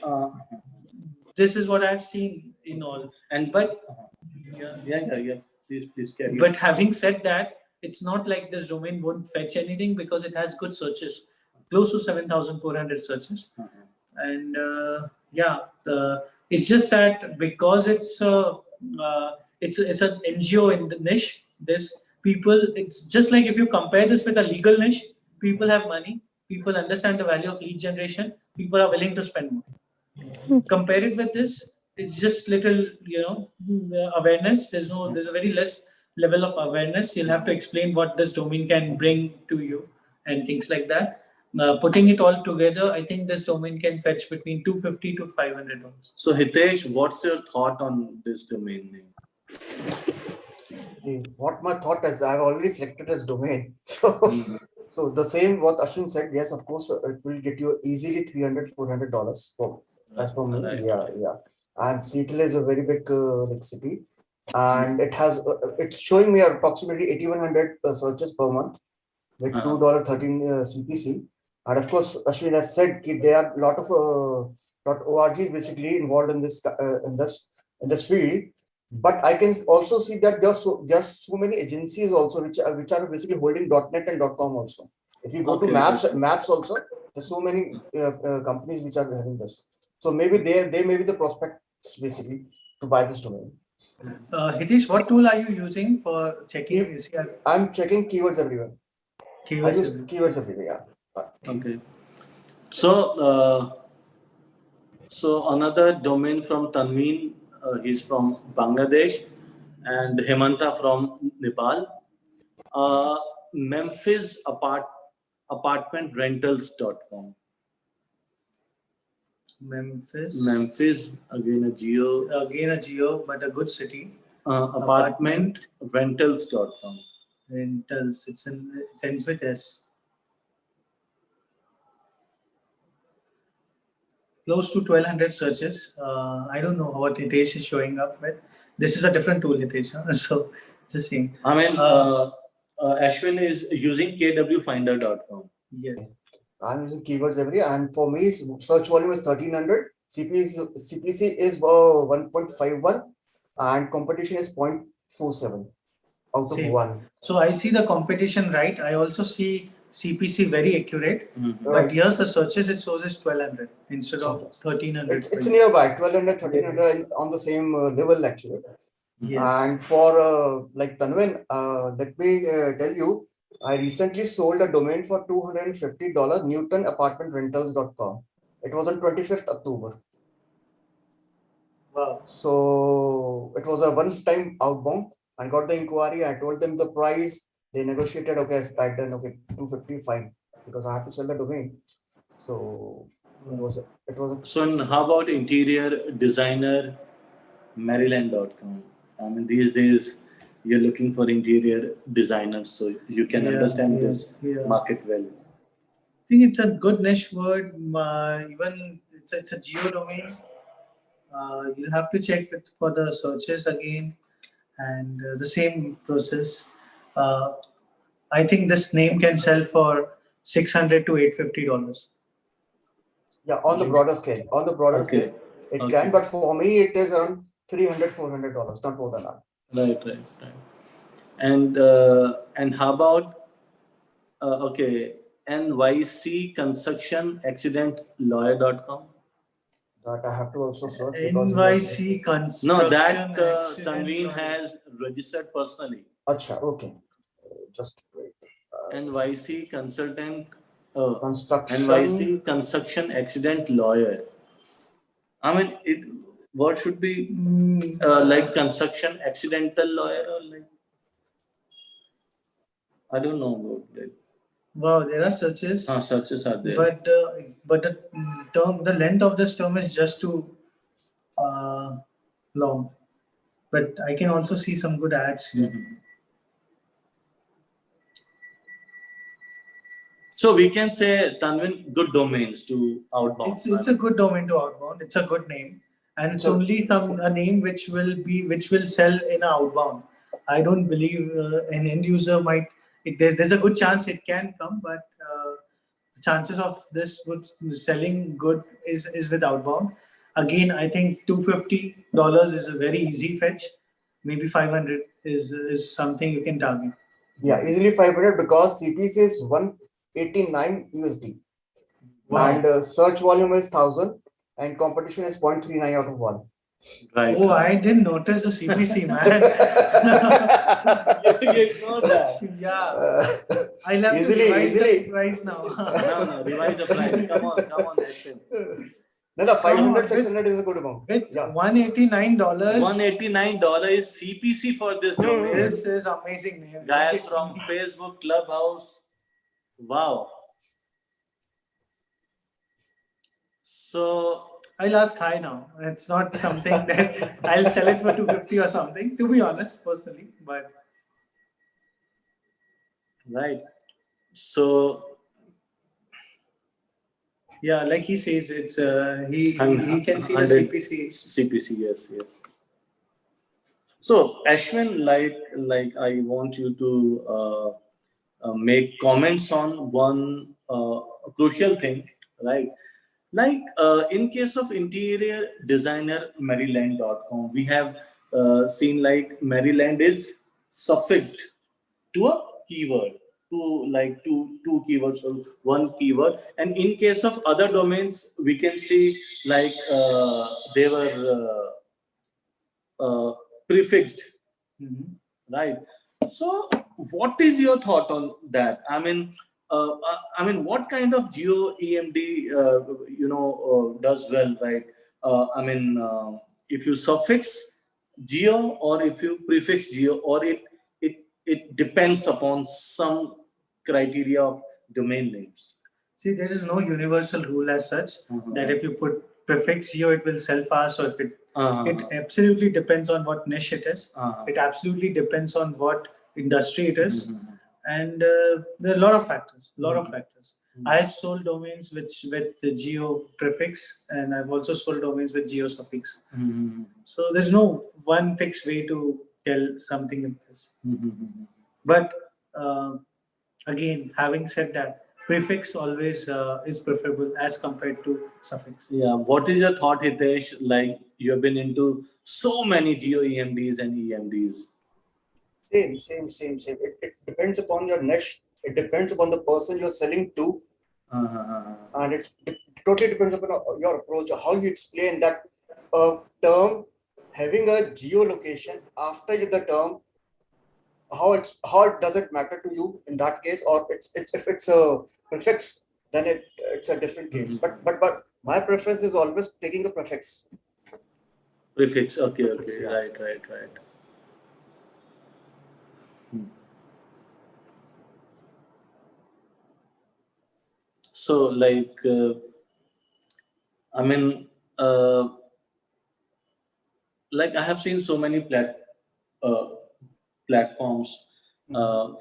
this is what I've seen in all. But Yeah. Please carry on. but having said that, it's not like this domain won't fetch anything because it has good searches, close to 7,400 searches. And it's just that because it's an NGO in the niche. This people, it's just like if you compare this with a legal niche, people have money, people understand the value of lead generation, people are willing to spend more. Compare it with this, it's just little, awareness. There's a very less level of awareness. You'll have to explain what this domain can bring to you and things like that. Putting it all together, I think this domain can fetch between $250 to $500. So Hitesh, what's your thought on this domain name? What my thought is, I've already selected this domain. So the same what Ashwin said, yes, of course, it will get you easily $300, $400 as per me. Right. Yeah. And Seattle is a very big city, and it's showing me approximately 8,100 searches per month with $2.13 CPC. And of course, Ashwin has said there are a lot of .orgs basically involved in this field. But I can also see that there are so many agencies also which are basically holding .net and .com also. If you go to maps also, there's so many companies which are having this. So maybe they may be the prospects basically to buy this domain. Hitesh, what tool are you using for checking? I'm checking keywords everywhere. I use keywords everywhere. Yeah. Okay. So another domain from Tanveen, he's from Bangladesh, and Hemanta from Nepal. Memphis apartmentrentals.com. Memphis, again a geo, but a good city. Apartmentrentals.com. Rentals. It ends with S. Close to 1200 searches. I don't know what Hitesh is showing up with. This is a different tool, Hitesh. Huh? So just saying. I mean, Ashwin is using kwfinder.com. Yes. I'm using keywords every day, and for me, search volume is 1300. CPC is 1.51, and competition is 0.47 out of See. 1. So I see the competition right. I also see CPC very accurate. Mhm. But Right. here's the searches it shows is 1200 instead of 1300. It's nearby 1200, 1300 on the same level actually. Yes. And for like Tanvin, let me tell you, I recently sold a domain for $250, newtonapartmentrentals.com. It was on 25th October. Wow. So it was a one-time outbound. I got the inquiry. I told them the price. They negotiated. Okay, I done. Okay, 250 fine, because I have to sell the domain. So it was a So how about interior designer Maryland.com? I mean, these days you're looking for interior designers, so you can understand this market well. I think it's a good niche word. Even it's a geo domain. You'll have to check it for the searches again, and the same process. I think this name can sell for $600 to $850. yeah, on the broader scale. On the broader Okay. scale, it Okay. can. But for me, it is around $300, $400, not more than that. Right. And how about okay, NYC construction accident lawyer.com? That I have to also search because NYC construction. No, that accident Tanveen lawyer. has registered personally. Acha, okay. Just wait. NYC consultant, Construction. NYC construction accident lawyer. I mean, what should be like construction accidental lawyer or like? I don't know about that. Wow, there are searches. Searches are there. But the length of this term is just too long. But I can also see some good ads here. Mhm. So we can say, Tanvin, good domains to outbound. It's a good domain to outbound. It's a good name, and it's only a name which will sell in a outbound. I don't believe an end user might. There's a good chance it can come, but the chances of this good selling good is with outbound. Again, I think $250 is a very easy fetch. Maybe 500 is something you can target. Yeah, easily 500 because CPC is 189 USD. Wow. And search volume is 1000 and competition is 0.39 out of 1. Right. Oh, I didn't notice the CPC, man. You ignore that. Yeah, I'll have Easily, to revise easily. the price now. No, revise the price. Come on, Ashwin. No, the 500, Come on, 600 is a good amount. With Yeah. $189, $189 is CPC for this domain. this is amazing name. Guys from Facebook Clubhouse. Wow. So I'll ask hi now. It's not something that I'll sell it for 250 or something, to be honest, personally. But right. So yeah, like he says, it's he can see the 100 CPC. CPC, yes. So Ashwin, like I want you to make comments on one crucial thing, right? Like in case of interior designer Maryland.com, we have seen like Maryland is suffixed to a keyword, two keywords or one keyword. And in case of other domains, we can see like they were prefixed, right? So what is your thought on that? I mean, what kind of geo EMD does well, right? If you suffix geo or if you prefix geo, or it depends upon some criteria of domain names. See, there is no universal rule as such that if you put prefix geo, it will sell fast, or if it It absolutely depends on what niche it is. It absolutely depends on what industry it is. And there are a lot of factors. I have sold domains with the geo prefix, and I've also sold domains with geo suffix. So there's no one fixed way to tell something like this. But again, having said that, prefix always is preferable as compared to suffix. Yeah. What is your thought, Hitesh? Like, you have been into so many geo EMDs and EMDs. Same. It depends upon your niche. It depends upon the person you're selling to, and it totally depends upon your approach, how you explain that term having a geolocation after the term. How does it matter to you in that case, or if it's a prefix, then it's a different case. But my preference is always taking a prefix. Prefix. Okay. Yes. Right. So, like, I mean, like, I have seen so many platforms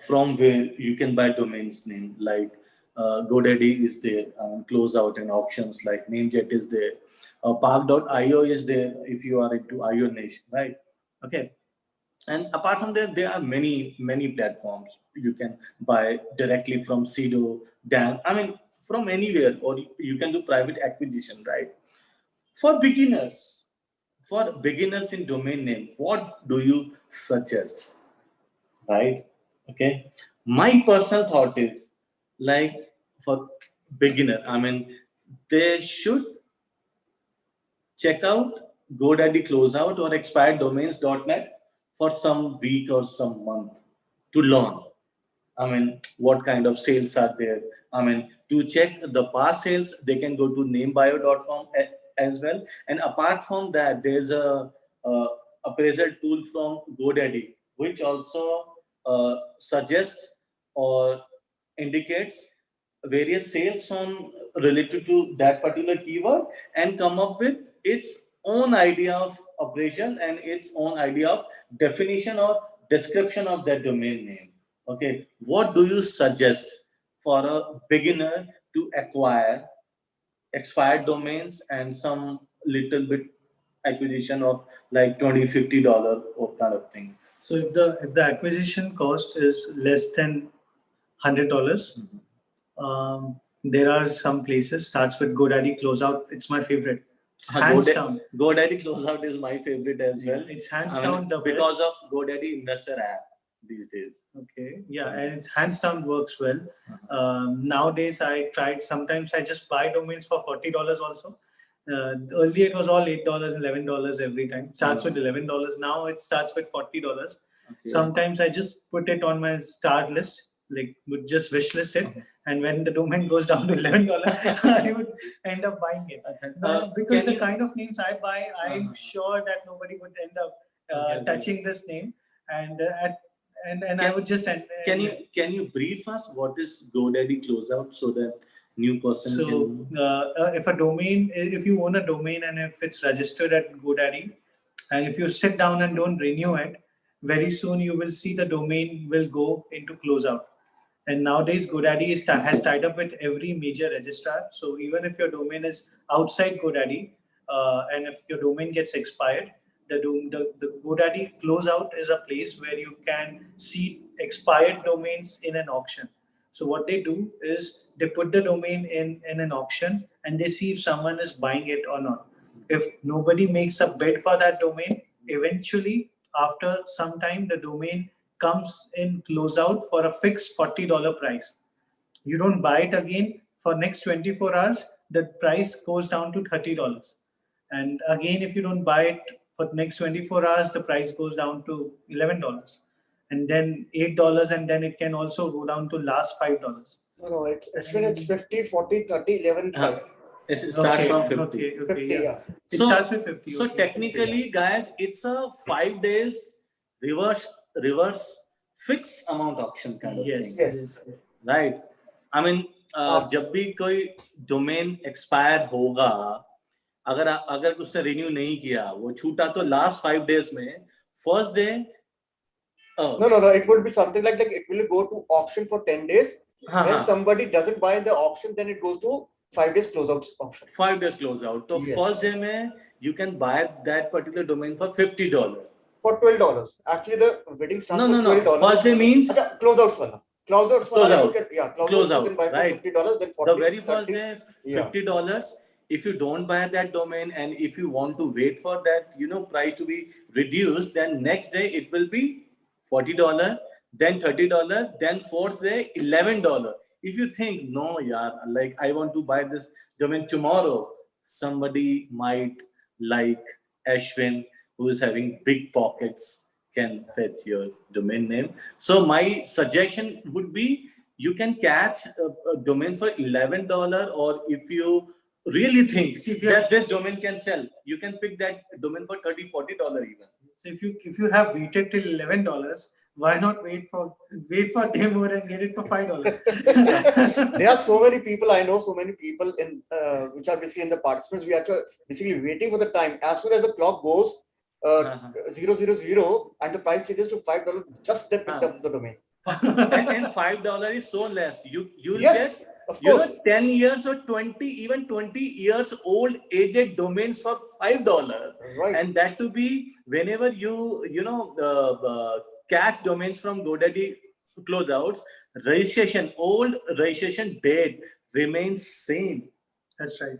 from where you can buy domains name. Like, GoDaddy is there, Closeout and auctions like Namejet is there. Park.io is there if you are into IO niche, right? Okay. And apart from that, there are many platforms you can buy directly from Sedo, Dan. I mean, from anywhere, or you can do private acquisition, right? For beginners in domain name, what do you suggest, right? Okay. My personal thought is, like, for beginner, I mean, they should check out GoDaddy Closeout or expireddomains.net for some week or some month to learn. I mean, what kind of sales are there? I mean, to check the past sales, they can go to namebio.com as well. And apart from that, there's a appraisal tool from GoDaddy, which also suggests or indicates various sales on related to that particular keyword, and come up with its own idea of appraisal and its own idea of definition or description of that domain name. Okay, what do you suggest for a beginner to acquire expired domains and some little bit acquisition of like $20-$50 or kind of thing? So if the acquisition cost is less than $100, there are some places. Starts with GoDaddy Closeout. It's my favorite. It's hands down. GoDaddy Closeout is my favorite as well. It's hands down the because best. of GoDaddy Investor app these days. Okay, yeah, and it's hands down works well. Nowadays, I tried. Sometimes I just buy domains for $40 also. Earlier it was all $8, $11 every time. It starts with $11. Now it starts with $40. Okay. Sometimes I just put it on my start list, like would just wish list it. And when the domain goes down to $11, I would end up buying it. Because the kind of names I buy, I'm sure that nobody would end up touching this name. And I would just Can you brief us what is GoDaddy Closeout so that new person can? If you own a domain and if it's registered at GoDaddy, and if you sit down and don't renew it, very soon you will see the domain will go into closeout. And nowadays GoDaddy has tied up with every major registrar. So even if your domain is outside GoDaddy, and if your domain gets expired, the GoDaddy Closeout is a place where you can see expired domains in an auction. So what they do is they put the domain in an auction and they see if someone is buying it or not. If nobody makes a bid for that domain, eventually after some time the domain comes in closeout for a fixed $40 price. You don't buy it again for next 24 hours, the price goes down to $30. And again, if you don't buy it for the next 24 hours, the price goes down to $11. And then $8, and then it can also go down to last $5. No, it's 50, 40, 30, 11, 5. It starts from 50. Okay, 50, yeah. It starts with 50. So technically, guys, it's a 5 days reverse fixed amount auction kind of thing. Yes. Right. I mean, जब भी कोई domain expire होगा, अगर उसने renew नहीं किया, वो छूटा, तो लास्ट 5 days में first day No. It would be something like it will go to auction for 10 days. हाँ When हाँ somebody doesn't buy in the auction, then it goes to 5 days closeout auction 5 days close out. तो Yes. First day में you can buy that particular domain for $50. for $12. Actually, the bidding starts No, for no, no. $12. First day means Acha, closeouts wala. Closeouts Close wala. out. Closeouts Close you out, can buy for right. $50, then 40, the very first 30. day, Yeah. $50. If you don't buy that domain and if you want to wait for that, price to be reduced, then next day it will be $40, then $30, then fourth day $11. If you think, no, yeah, like I want to buy this domain tomorrow, somebody might like Ashwin, who is having big pockets, can fetch your domain name. So my suggestion would be, you can catch a domain for $11, or if you really think that this domain can sell, you can pick that domain for $30-40 even. So if you have waited till $11, why not wait for day more and get it for $5? There are so many people, I know so many people in which are basically in the participants. We are basically waiting for the time. As soon as the clock goes 000 and the price changes to $5, just they picked up the domain. and $5 is so less. You'll Yes, get of course. 10 years or 20 years old aged domains for $5. Right. And that to be whenever you catch domains from GoDaddy closeouts, old registration date remains same. That's right.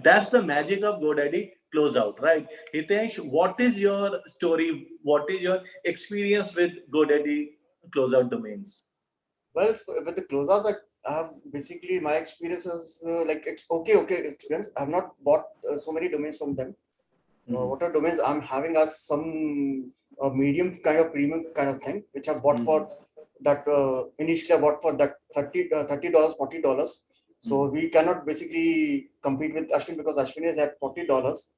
That's the magic of GoDaddy closeout, right? Hitesh, what is your story? What is your experience with GoDaddy closeout domains? Well, with the closeouts, I have basically my experiences like it's okay experience. I have not bought so many domains from them. What are domains I'm having as some medium kind of premium kind of thing, which I bought for that initially I bought for that $30, $40. So we cannot basically compete with Ashwin because Ashwin is at $40.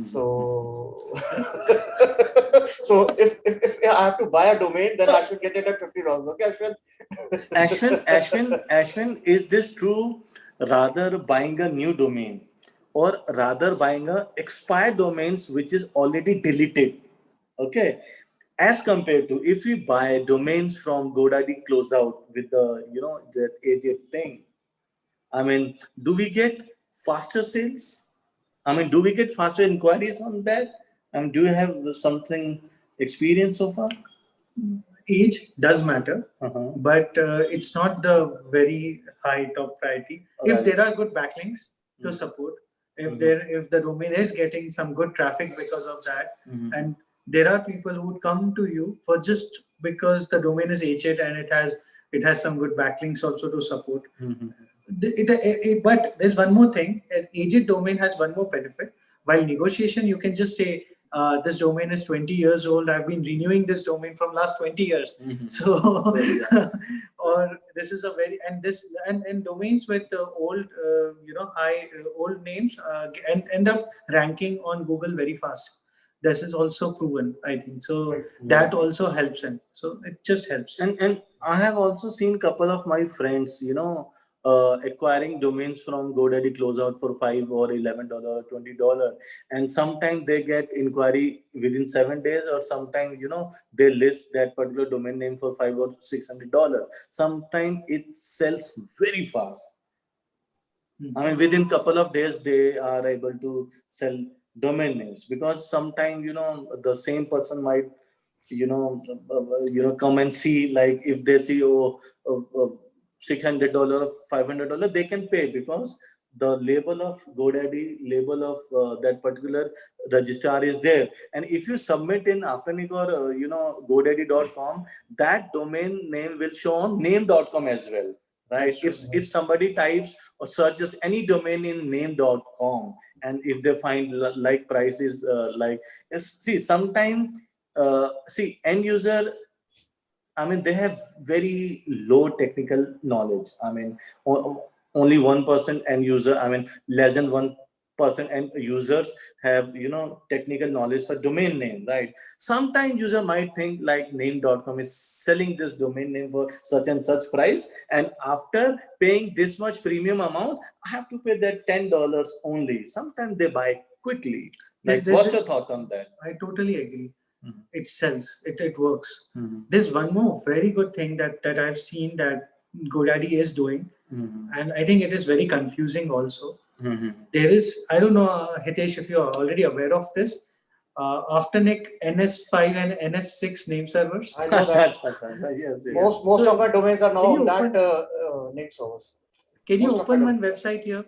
So, so if I have to buy a domain, then I should get it at $50. Okay, Ashwin? Ashwin, is this true? Rather buying a new domain, or rather buying a expired domains which is already deleted, okay, as compared to if we buy domains from GoDaddy closeout with the the aged thing, I mean, do we get faster sales? I mean, do we get faster inquiries on that? Do you have something experience so far? Age does matter, but it's not the very high top priority. If there are good backlinks to support, if the domain is getting some good traffic because of that, and there are people who would come to you for just because the domain is aged and it has some good backlinks also to support. But there's one more thing. An aged domain has one more benefit. While negotiation, you can just say, this domain is 20 years old. I've been renewing this domain from last 20 years. So, or this is a very, and domains with old, high old names end up ranking on Google very fast. This is also proven, I think. So that also helps them. So it just helps. And I have also seen a couple of my friends, acquiring domains from GoDaddy closeout for $5 or $11 or $20, and sometimes they get inquiry within 7 days, or sometimes they list that particular domain name for $500 or $600. Sometimes it sells very fast. I mean, within couple of days they are able to sell domain names, because sometimes the same person might come and see, like if they see $600 or $500, they can pay, because the label of GoDaddy, label of that particular registrar is there. And if you submit in Aptenic or GoDaddy.com, that domain name will show on name.com as well, right? If somebody types or searches any domain in name.com, and if they find like prices end user, I mean, they have very low technical knowledge. I mean, only 1% end user, I mean, less than person and users have technical knowledge for domain name, right? Sometimes user might think like name.com is selling this domain name for such and such price, and after paying this much premium amount I have to pay that $10 only. Sometimes they buy quickly. Like, what's your thought on that? I totally agree. Mhm. It sells. It works. Mhm. There's one more very good thing that I've seen that GoDaddy is doing, Mhm. and I think it is very confusing also. Mhm. There is, I don't know, Hitesh, if you're already aware of this, Afternic NS5 and NS6 name servers. I know that. Yes, yes. Most So, of my domains are now can on you that name servers. Can you Most of open my one website here?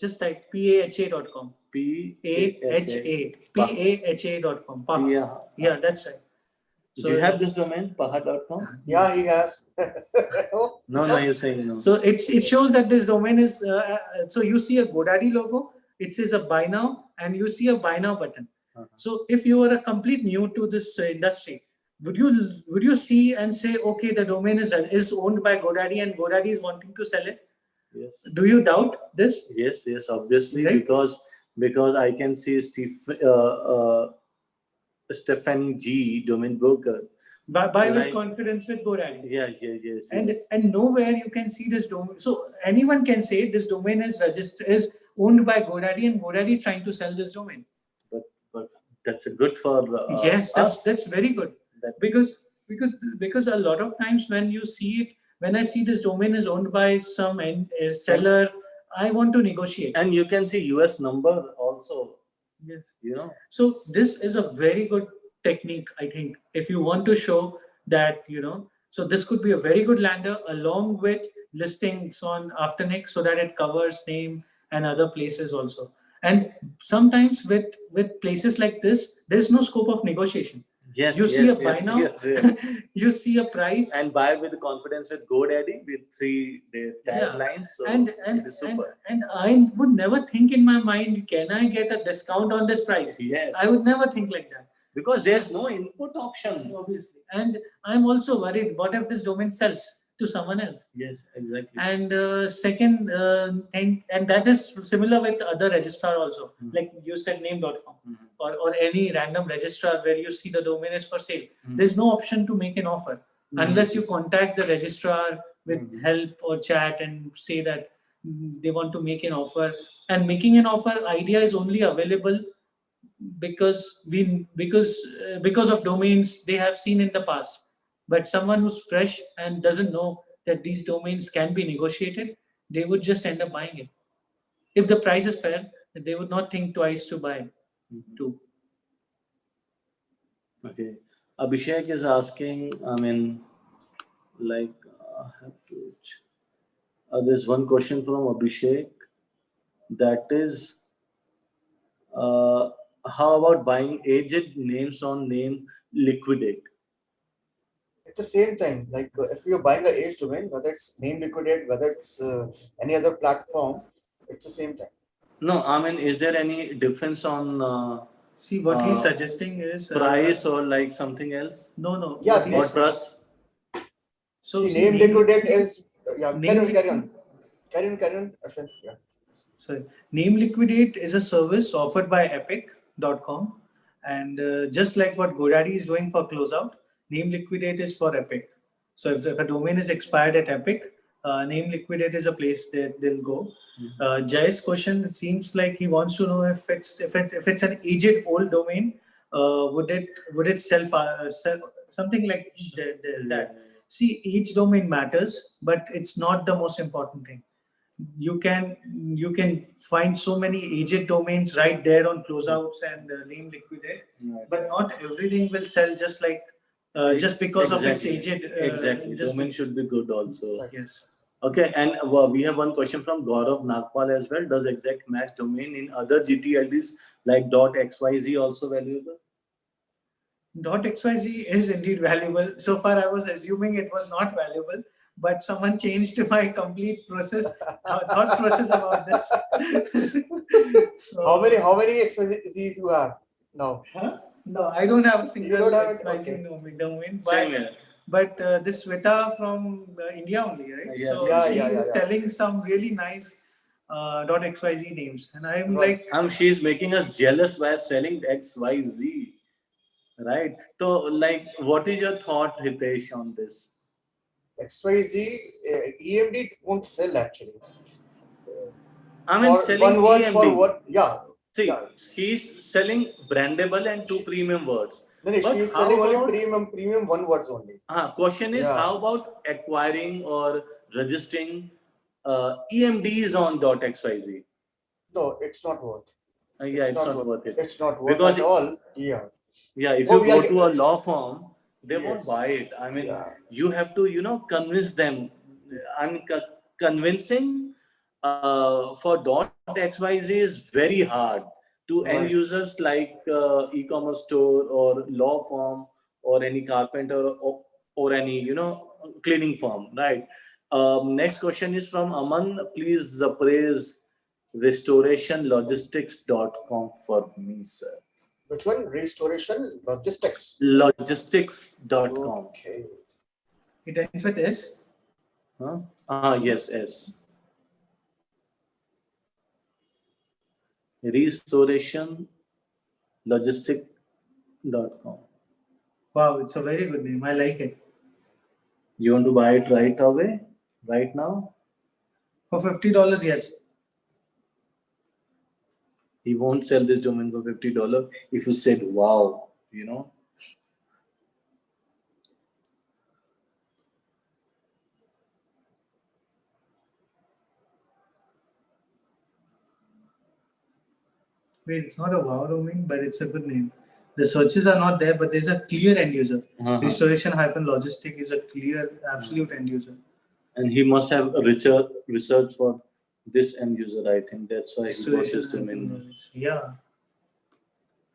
Just type paha.com. paha.com. Paha. Yeah, that's right. Do you have this domain, paha.com? Yeah, he has. No, you're saying no. So it shows that this domain is, so you see a GoDaddy logo, it says a buy now, and you see a buy now button. Uh-huh. So if you are a complete new to this industry, would you see and say, okay, the domain is owned by GoDaddy and GoDaddy is wanting to sell it? Yes. Do you doubt this? Yes, obviously, Right? because I can see Stephanie G, domain broker. Buy with Right. confidence with GoDaddy. Yes. And nowhere you can see this domain. So anyone can say this domain is owned by GoDaddy and GoDaddy is trying to sell this domain. But that's a good for Yes, us. that's very good. That- Because a lot of times when you see it, when I see this domain is owned by some seller, I want to negotiate. And you can see US number also. Yes. So this is a very good technique, I think, if you want to show that, so this could be a very good lander along with listings on Afternic so that it covers name and other places also. And sometimes with places like this, there's no scope of negotiation. yes, You see a buy yes, now, yes. you see a price, And buy with confidence with GoDaddy with 3 taglines. So and it is super. I would never think in my mind, can I get a discount on this price? Yes. I would never think like that. Because there's no input option. Obviously. And I'm also worried, what if this domain sells to someone else? Yes, exactly. And second thing, and that is similar with other registrar also, like you said name.com Mhm. or any random registrar where you see the domain is for sale. Mhm. There's no option to make an offer unless you contact the registrar with help or chat and say that they want to make an offer. And making an offer idea is only available because of domains they have seen in the past. But someone who's fresh and doesn't know that these domains can be negotiated, they would just end up buying it. If the price is fair, they would not think twice to buy too. Okay. Abhishek is asking, I have to. There's one question from Abhishek. That is, how about buying aged names on name liquidate? It's the same thing. Like if you're buying an age domain, whether it's name liquidate, whether it's any other platform, it's the same thing. No, is there any difference on See, what he's suggesting is price or like something else? No. Yeah, what this- he's- Or trust? So See, name liquidate is carry on, Ashwin. Yeah. Sorry. Name Liquidate is a service offered by Epic.com. And just like what GoDaddy is doing for Closeout, Name Liquidate is for Epic. So if a domain is expired at Epic, Name Liquidate is a place that they'll go. Jay's question, it seems like he wants to know if it's an aged old domain, would it sell something like that. See, each domain matters, but it's not the most important thing. You can find so many aged domains right there on Closeouts and Name Liquidate, Right. but not everything will sell just like just because of its Exactly. aged. Exactly. just Domain should be good also. Yes. Okay, and we have one question from Gaurav Nagpal as well. Does exact match domain in other GTLDs like .xyz also valuable? .xyz is indeed valuable. So far, I was assuming it was not valuable, but someone changed my complete process, thought process about this. So- How many XYZs you have now? Huh? No, I don't have a You single don't have it? exciting domain. Same here. But this Sveta from India only, right? Yes. So Yeah, she yeah, was yeah. telling some really nice .xyz names, and I'm Right. like, She's making us jealous by selling XYZ, right? So, like, what is your thought, Hitesh, on this? XYZ, EMD won't sell actually. I mean, For selling one word, for EMD. what? Yeah. See, Yeah. she's selling brandable and two premium words. No, no, But she is how selling only about, premium one words only. question is, Yeah. how about acquiring or registering EMDs on .xyz? No, it's not worth. Yeah, it's not worth it. It's not worth Because at all. Yeah. yeah, if Oh, you we go are- to a law firm, they won't Yes. buy it. I mean, Yeah. you have to, convince them. I mean, convincing for .xyz is very hard to end Right. users like e-commerce store or law firm or any carpenter or any, cleaning firm, right? Next question is from Aman. Please praise restorationlogistics.com for me, sir. Which one? Restoration Logistics. Logistics.com. Okay. it ends with S. Huh? Yes, yes. Restorationlogistic.com. Wow, it's a very good name. I like it. You want to buy it right away? Right now? For $50, yes. He won't sell this domain for $50 if you said wow, Wait, it's not a wow domain, but it's a good name. The searches are not there, but there's a clear end user. Restoration-logistic is a clear, absolute end user. And he must have a research for this end user, I think. That's why he got this domain. Yeah.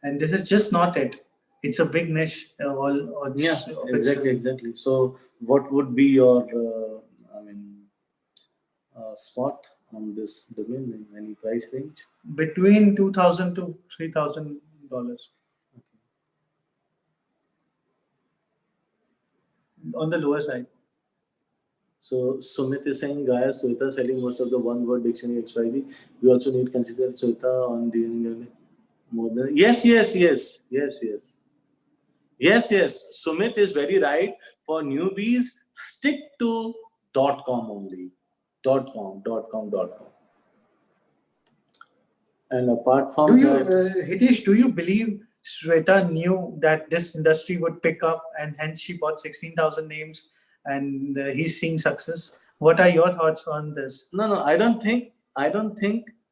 And this is just not it. It's a big niche. Yeah, exactly. So, what would be your, spot on this domain name? Any price range? Between $2,000 to $3,000. On the lower side. So Sumit is saying, Gaia Soita selling most of the one-word dictionary XYZ. We also need to consider Soita on the more than yes. Sumit is very right. For newbies, stick to .com only. .com. And apart from Hitesh, do you believe Shweta knew that this industry would pick up and hence she bought 16,000 names and he's seeing success? What are your thoughts on this? No, I don't think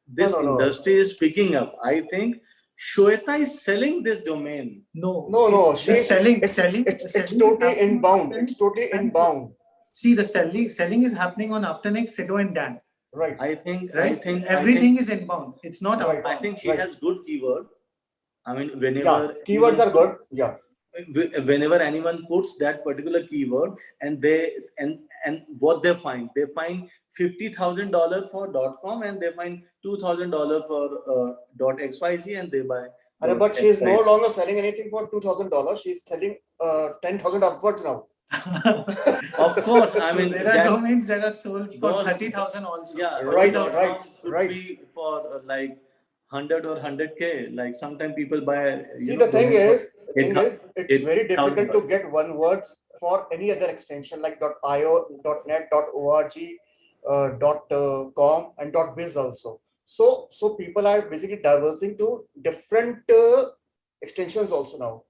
this industry is picking up. I think Shweta is selling this domain. No, she's selling. It's selling totally happening inbound. on It's totally and- inbound. See, the selling is happening on Afternext, Sido and Dan. Right. I think Everything is inbound. It's not Right. outbound. I think she has good keyword. I mean, Yeah. whenever Keywords are good. Yeah. whenever anyone puts that particular keyword and what they find $50,000 for .com and they find $2,000 for .xyz and they buy. But she is no longer selling anything for $2,000. She's selling 10,000 upwards now. Of course, I mean there are domains that are sold for 30,000 also. Yeah, Right, .com should right. be for like 100 or 100K. Like sometimes people buy. See, the thing is, it's very difficult to $8,000. get one word for any other extension like .io, .net, .org, .com, and .biz also. So people are basically diversing to different extensions also now.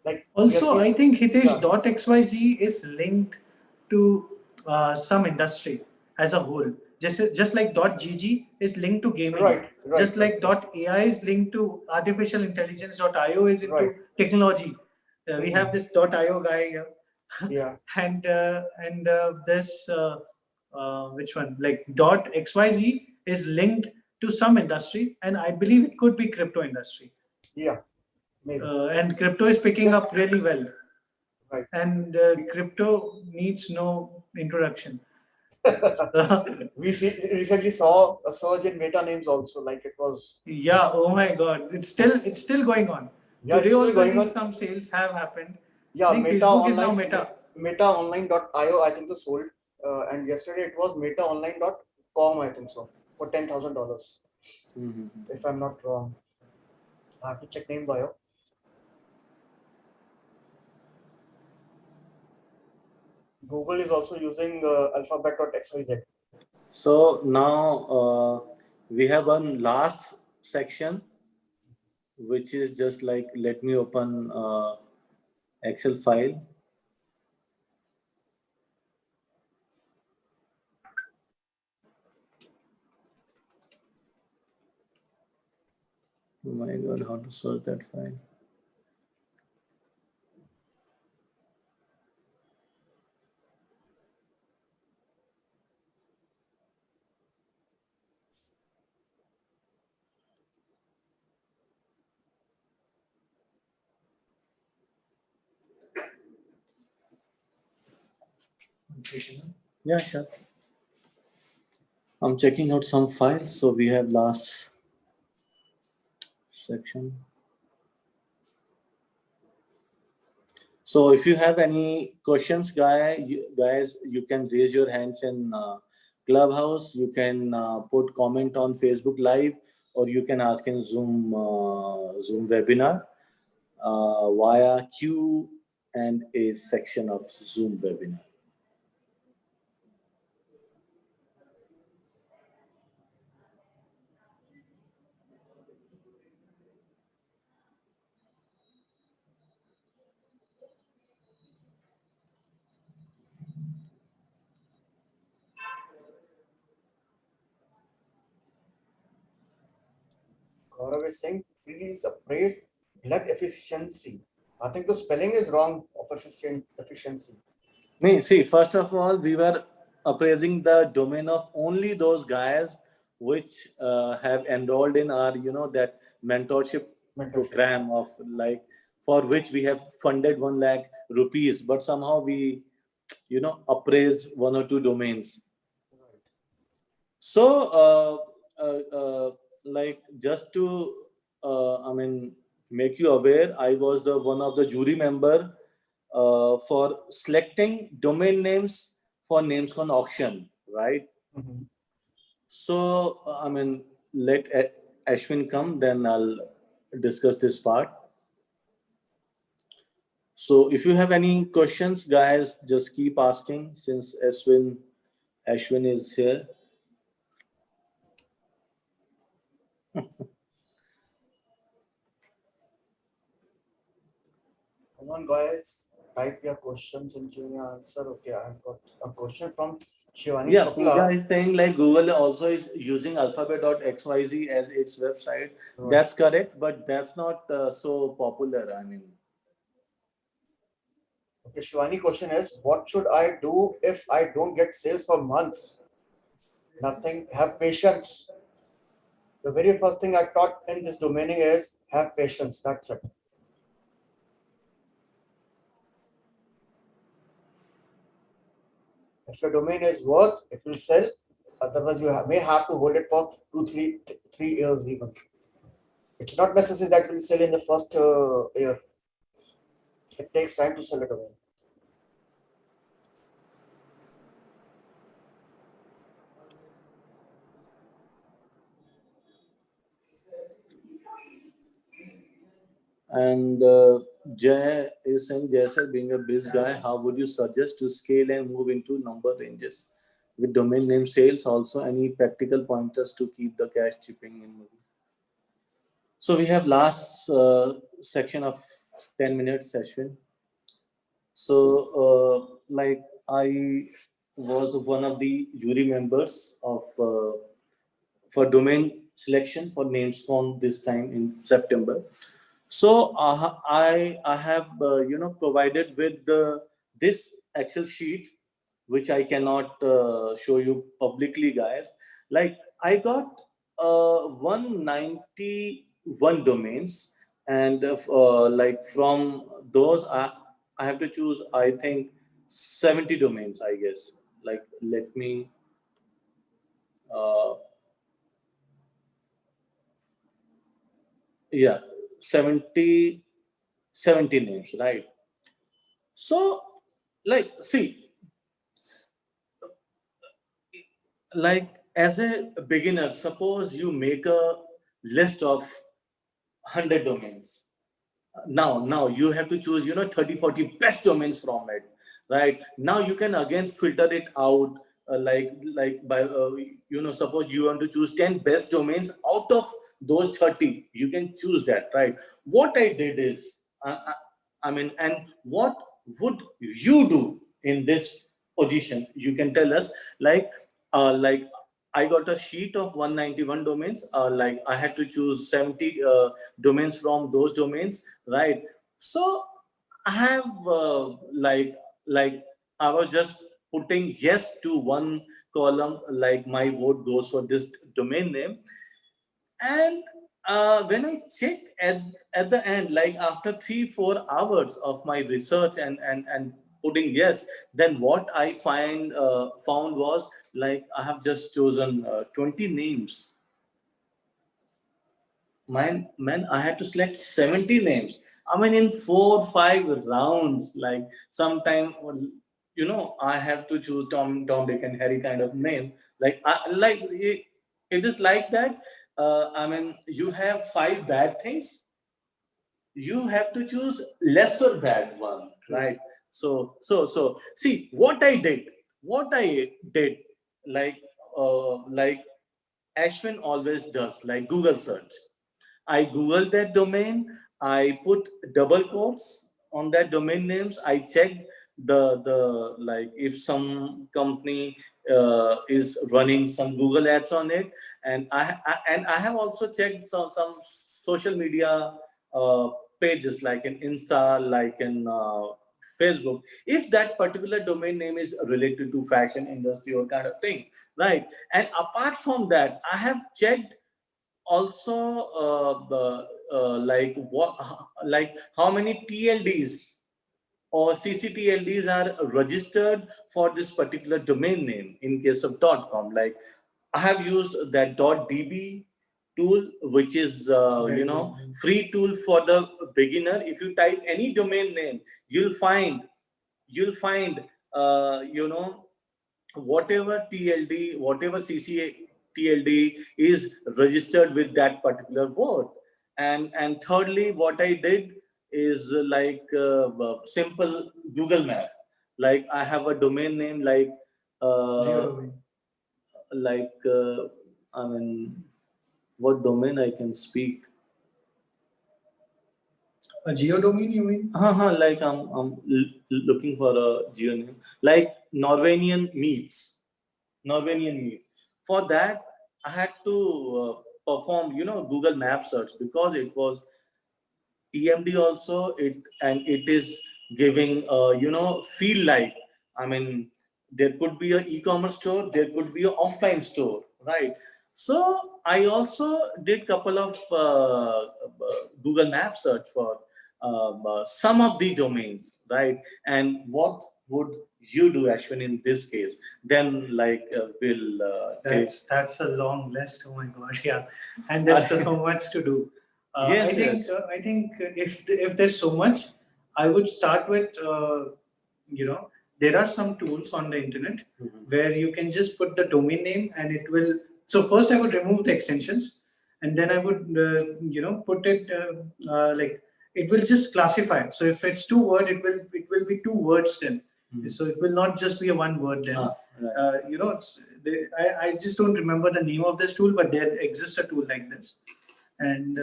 Like Also, I think Hitesh, Yeah. .xyz is linked to some industry as a whole. Just like .gg is linked to gaming. Right. Just like .ai is linked to artificial intelligence. .io is into Right. technology. We have this .io guy here. Yeah. and this which one, like .xyz is linked to some industry, and I believe it could be crypto industry. Yeah. Maybe. And crypto is picking Yes. up really well. Right. And crypto needs no introduction. We recently saw a surge in meta names also. Like it was. Yeah. Oh my God. It's still going on. Yeah, Today it's still also going I think on. some sales have happened. Yeah, I think Meta Facebook is now Online. Meta. MetaOnline.io, I think, was sold. And yesterday it was MetaOnline.com, I think so. for $10,000, Mhm. if I'm not wrong. I have to check name bio. Google is also using alphabet.xyz. So now we have one last section, which is just like, let me open Excel file. Oh my God, how to search that file? Yeah, sure. I'm checking out some files. So we have last section. So if you have any questions, guys, you can raise your hands in Clubhouse. You can put comment on Facebook Live, or you can ask in Zoom webinar via Q and A section of Zoom webinar. Gaurav is saying, please appraise blood efficiency. I think the spelling is wrong of efficiency. Nee, see, first of all, we were appraising the domain of only those guys which have enrolled in our, that mentorship program of like, for which we have funded 1 lakh rupees, but somehow we, appraised 1 or 2 domains. So, like, just to, make you aware, I was the one of the jury member for selecting domain names for NamesCon auction, right? Mm-hmm. So, let Ashwin come, then I'll discuss this part. So, if you have any questions, guys, just keep asking since Ashwin is here. Come on, guys, type your questions and give me an answer. Okay, I've got a question from Shivani Yeah, Shukla. Pooja is saying like Google also is using alphabet.xyz as its website. Right. That's correct, but that's not so popular. Okay, Shivani question is, what should I do if I don't get sales for months? Nothing, have patience. The very first thing I taught in this domaining is have patience. That's it. If your domain is worth, it will sell. Otherwise, you may have to hold it for 3 years even. It's not necessary that it will sell in the first year. It takes time to sell a domain. And Jay is saying, Jay sir, being a biz guy, how would you suggest to scale and move into number ranges with domain name sales? Also, any practical pointers to keep the cash chipping in? So we have last section of 10 minutes session. So, like, I was one of the jury members of for domain selection for NamesCon this time in September. So I have provided with this Excel sheet, which I cannot show you publicly, guys. Like, I got 191 domains, and like from those I have to choose, I think, 70 domains, I guess. Like, let me yeah, 70 names, right? So, like, see, like, as a beginner, suppose you make a list of 100 domains. Now you have to choose, 30, 40 best domains from it, right? Now you can again filter it out, like by, suppose you want to choose 10 best domains out of those 30, you can choose that, right? What I did is, and what would you do in this position? You can tell us, like I got a sheet of 191 domains. Like I had to choose 70 domains from those domains, right? So I have like I was just putting yes to one column, like my vote goes for this domain name. And when I check at the end, like after 3-4 hours of my research and putting yes, then what I found was, like, I have just chosen 20 names. Man, I had to select 70 names. I mean, in 4-5 rounds, like sometime, I have to choose Tom, Dick, and Harry kind of name. It is like that. You have 5 bad things. You have to choose lesser bad one, right? So see what I did. Like Ashwin always does, like Google search. I Googled that domain. I put double quotes on that domain names. I checked the like if some company is running some Google ads on it, and I have also checked some social media pages like in Insta, like in Facebook, if that particular domain name is related to fashion industry or kind of thing, right? And apart from that, I have checked also like how many TLDs or CCTLDs are registered for this particular domain name in case of .com. Like I have used that .db tool, which is free tool for the beginner. If you type any domain name, you'll find whatever TLD, whatever CCTLD is registered with that particular word. And thirdly, what I did is simple Google Map. Like I have a domain name like Geo domain. what domain I can speak. A geo domain, you mean? Like I'm looking for a geo name, like Norwegian meats. For that, I had to perform, Google Map search, because it was EMD also. It is giving, feel like, there could be an e-commerce store, there could be an offline store, right? So I also did couple of Google Map search for some of the domains, right? And what would you do, Ashwin, in this case? Then we'll take. That's a long list. Oh my god, yeah, and there's so much to do. Yes, I think if there's so much, I would start with there are some tools on the internet where you can just put the domain name and it will. So first, I would remove the extensions, and then I would put it like it will just classify. So if it's 2 word, it will be 2 words then. So it will not just be a 1 word then. Right. I just don't remember the name of this tool, but there exists a tool like this. And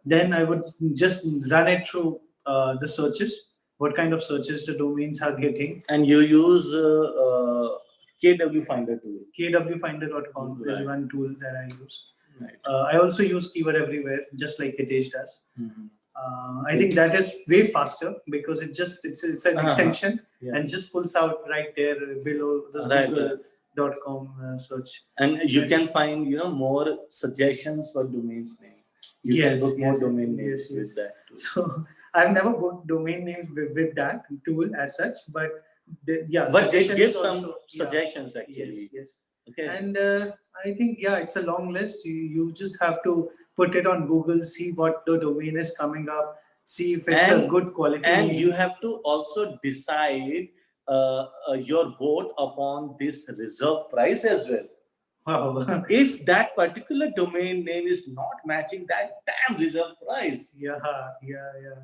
then I would just run it through the searches, what kind of searches the domains are getting. And you use KW Finder tool. KWfinder.com is Right. one tool that I use. Right. I also use Keyword Everywhere, just like Hitesh does. I think that is way faster because it's an extension and just pulls out right there below the Google.com search. And you can find more suggestions for domains name. You can book more domain names with that tool. So I've never booked domain names with that tool as such, but But they give suggestions some also, suggestions actually. Yes. Okay. And I think it's a long list. You just have to put it on Google, see what the domain is coming up, see if it's a good quality. And name. you have to also decide your vote upon this reserve price as well. Wow. If that particular domain name is not matching that damn reserve price, Yeah.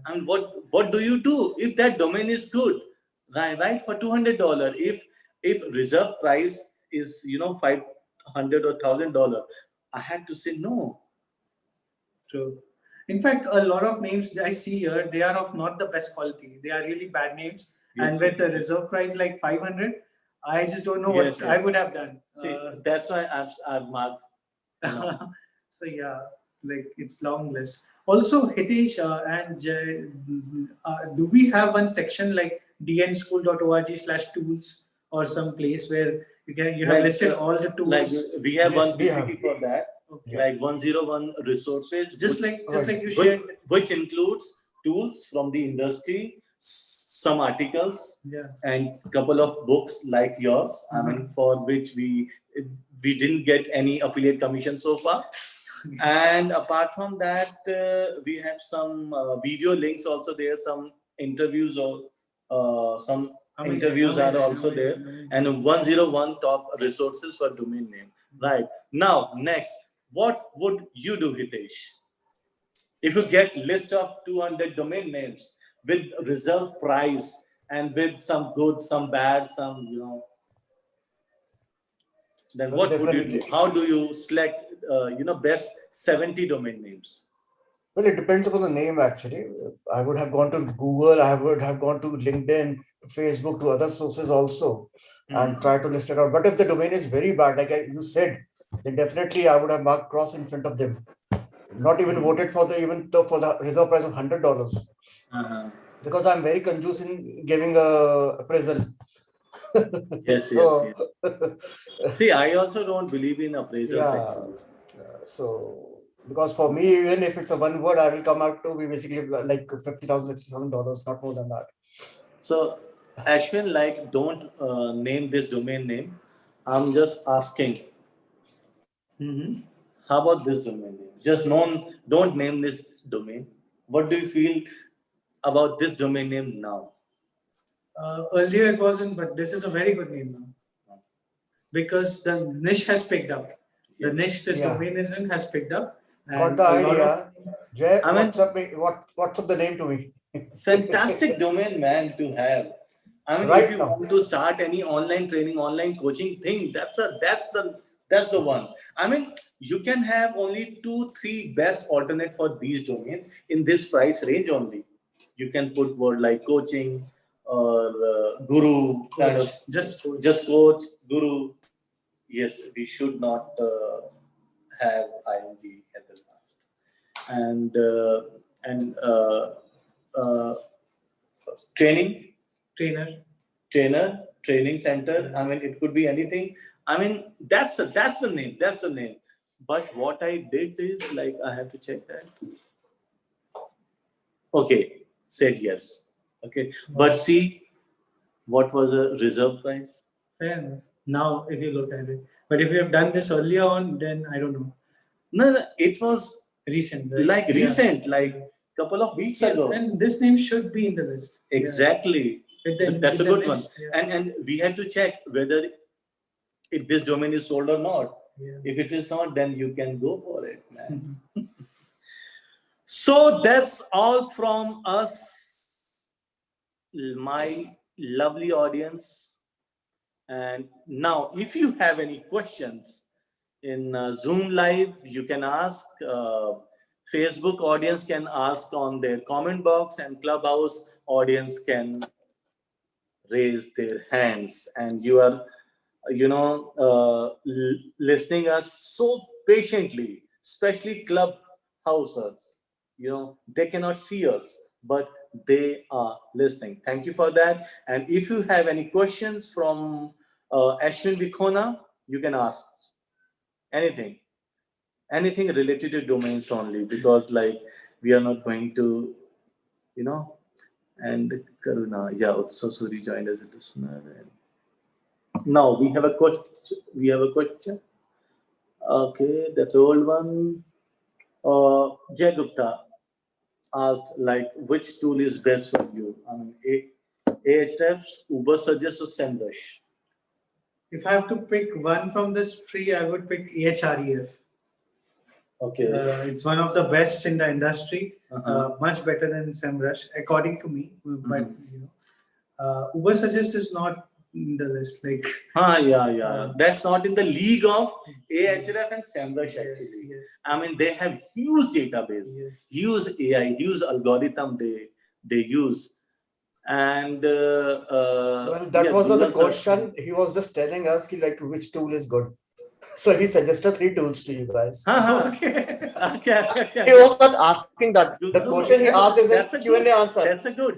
and what do you do if that domain is good, right, for $200? If reserve price is $500 or $1,000, I had to say no. True. In fact, a lot of names that I see here, they are of not the best quality. They are really bad names. And Yes, with a reserve price like 500, I just don't know what Yes, I yes. would have done. See, that's why I've marked. So yeah, like it's long list. Also, Hitesh and Jay, do we have one section like dnschool.org/tools or some place where you have Like, listed all the tools? Like we have Yes, one we have. PPT for that, Yeah. like 101 resources, just which, like you which, shared. which includes tools from the industry, some articles, Yeah. and couple of books like yours. I mean, for which we didn't get any affiliate commission so far. And apart from that, we have some video links also there, some interviews or some Amazing, interviews are amazing, also there, amazing. and 101 top resources for domain name. Right. Now, next, what would you do, Hitesh? If you get list of 200 domain names with reserve price and with some good, some bad, some, then Well, what would you do? definitely. How do you select, best 70 domain names? Well, it depends upon the name actually. I would have gone to Google, I would have gone to LinkedIn, Facebook, to other sources also, and try to list it out. But if the domain is very bad, like you said, then definitely I would have marked cross in front of them. Not even voted for for the reserve price of $100, because I'm very conjuice in giving a appraisal. Yes, So, See, I also don't believe in appraisals yeah. actually. So, because for me, even if it's a one word, I will come out to be basically like $50,000, $60,000, not more than that. So, Ashwin, like, don't name this domain name. I'm just asking, how about this domain name? Just don't name this domain. What do you feel about this domain name now? Earlier it wasn't, but this is a very good name now because the niche has picked up. The niche this Yeah. domainism has picked up. Got the a lot idea. Jay, I mean- what's up the name to me? Fantastic domain, man, to have. I mean, Right if you now. want to start any online training, online coaching thing, that's the one. I mean, you can have only 2-3 best alternate for these domains in this price range only. You can put word like coaching or guru, kind of just coach, guru. Yes, we should not have ing at the last. And training, trainer. training center. I mean, it could be anything. I mean, that's the name. That's the name. But what I did is, like, I have to check that. Okay, said yes. Okay, but see, what was the reserve price? Fair enough. Now, if you look at it, but if you have done this earlier on, then I don't know. No, it was Recent, right? like Yeah. recent, like couple of weeks Yeah, ago. and this name should be in the list. Yeah. Exactly. With the- That's a with the good one. niche, yeah. And we had to check whether if this domain is sold or not. Yeah. If it is not, then you can go for it, man. So that's all from us, my lovely audience. And now, if you have any questions in Zoom Live, you can ask. Facebook audience can ask on their comment box, and Clubhouse audience can raise their hands. And you are, listening us so patiently, especially Clubhousers. They cannot see us, but they are listening. Thank you for that. And if you have any questions from Ashwin Vikhona, you can ask anything related to domains only, because like we are not going to, and Karuna, yeah, also Suri joined as a listener. And now we have a question. Okay, that's old one. Jay Gupta asked, like, which tool is best for you? I mean, Ahrefs, Uber Suggest, or SEMrush? If I have to pick one from this tree, I would pick Ahref. Okay. It's one of the best in the industry, much better than SEMrush, according to me. But Uber Suggest is not in the list. Like, yeah. That's not in the league of Ahref and SEMrush actually. yes, I mean, they have huge database, yes. huge AI, huge algorithm they use, and Well, that yeah, was not the Google search- question. He was just telling us ki, like which tool is good. So he suggested 3 tools to you guys. Okay. Okay. He was not asking that. The No, question he asked is that's a a Q&A good- answer. That's a good.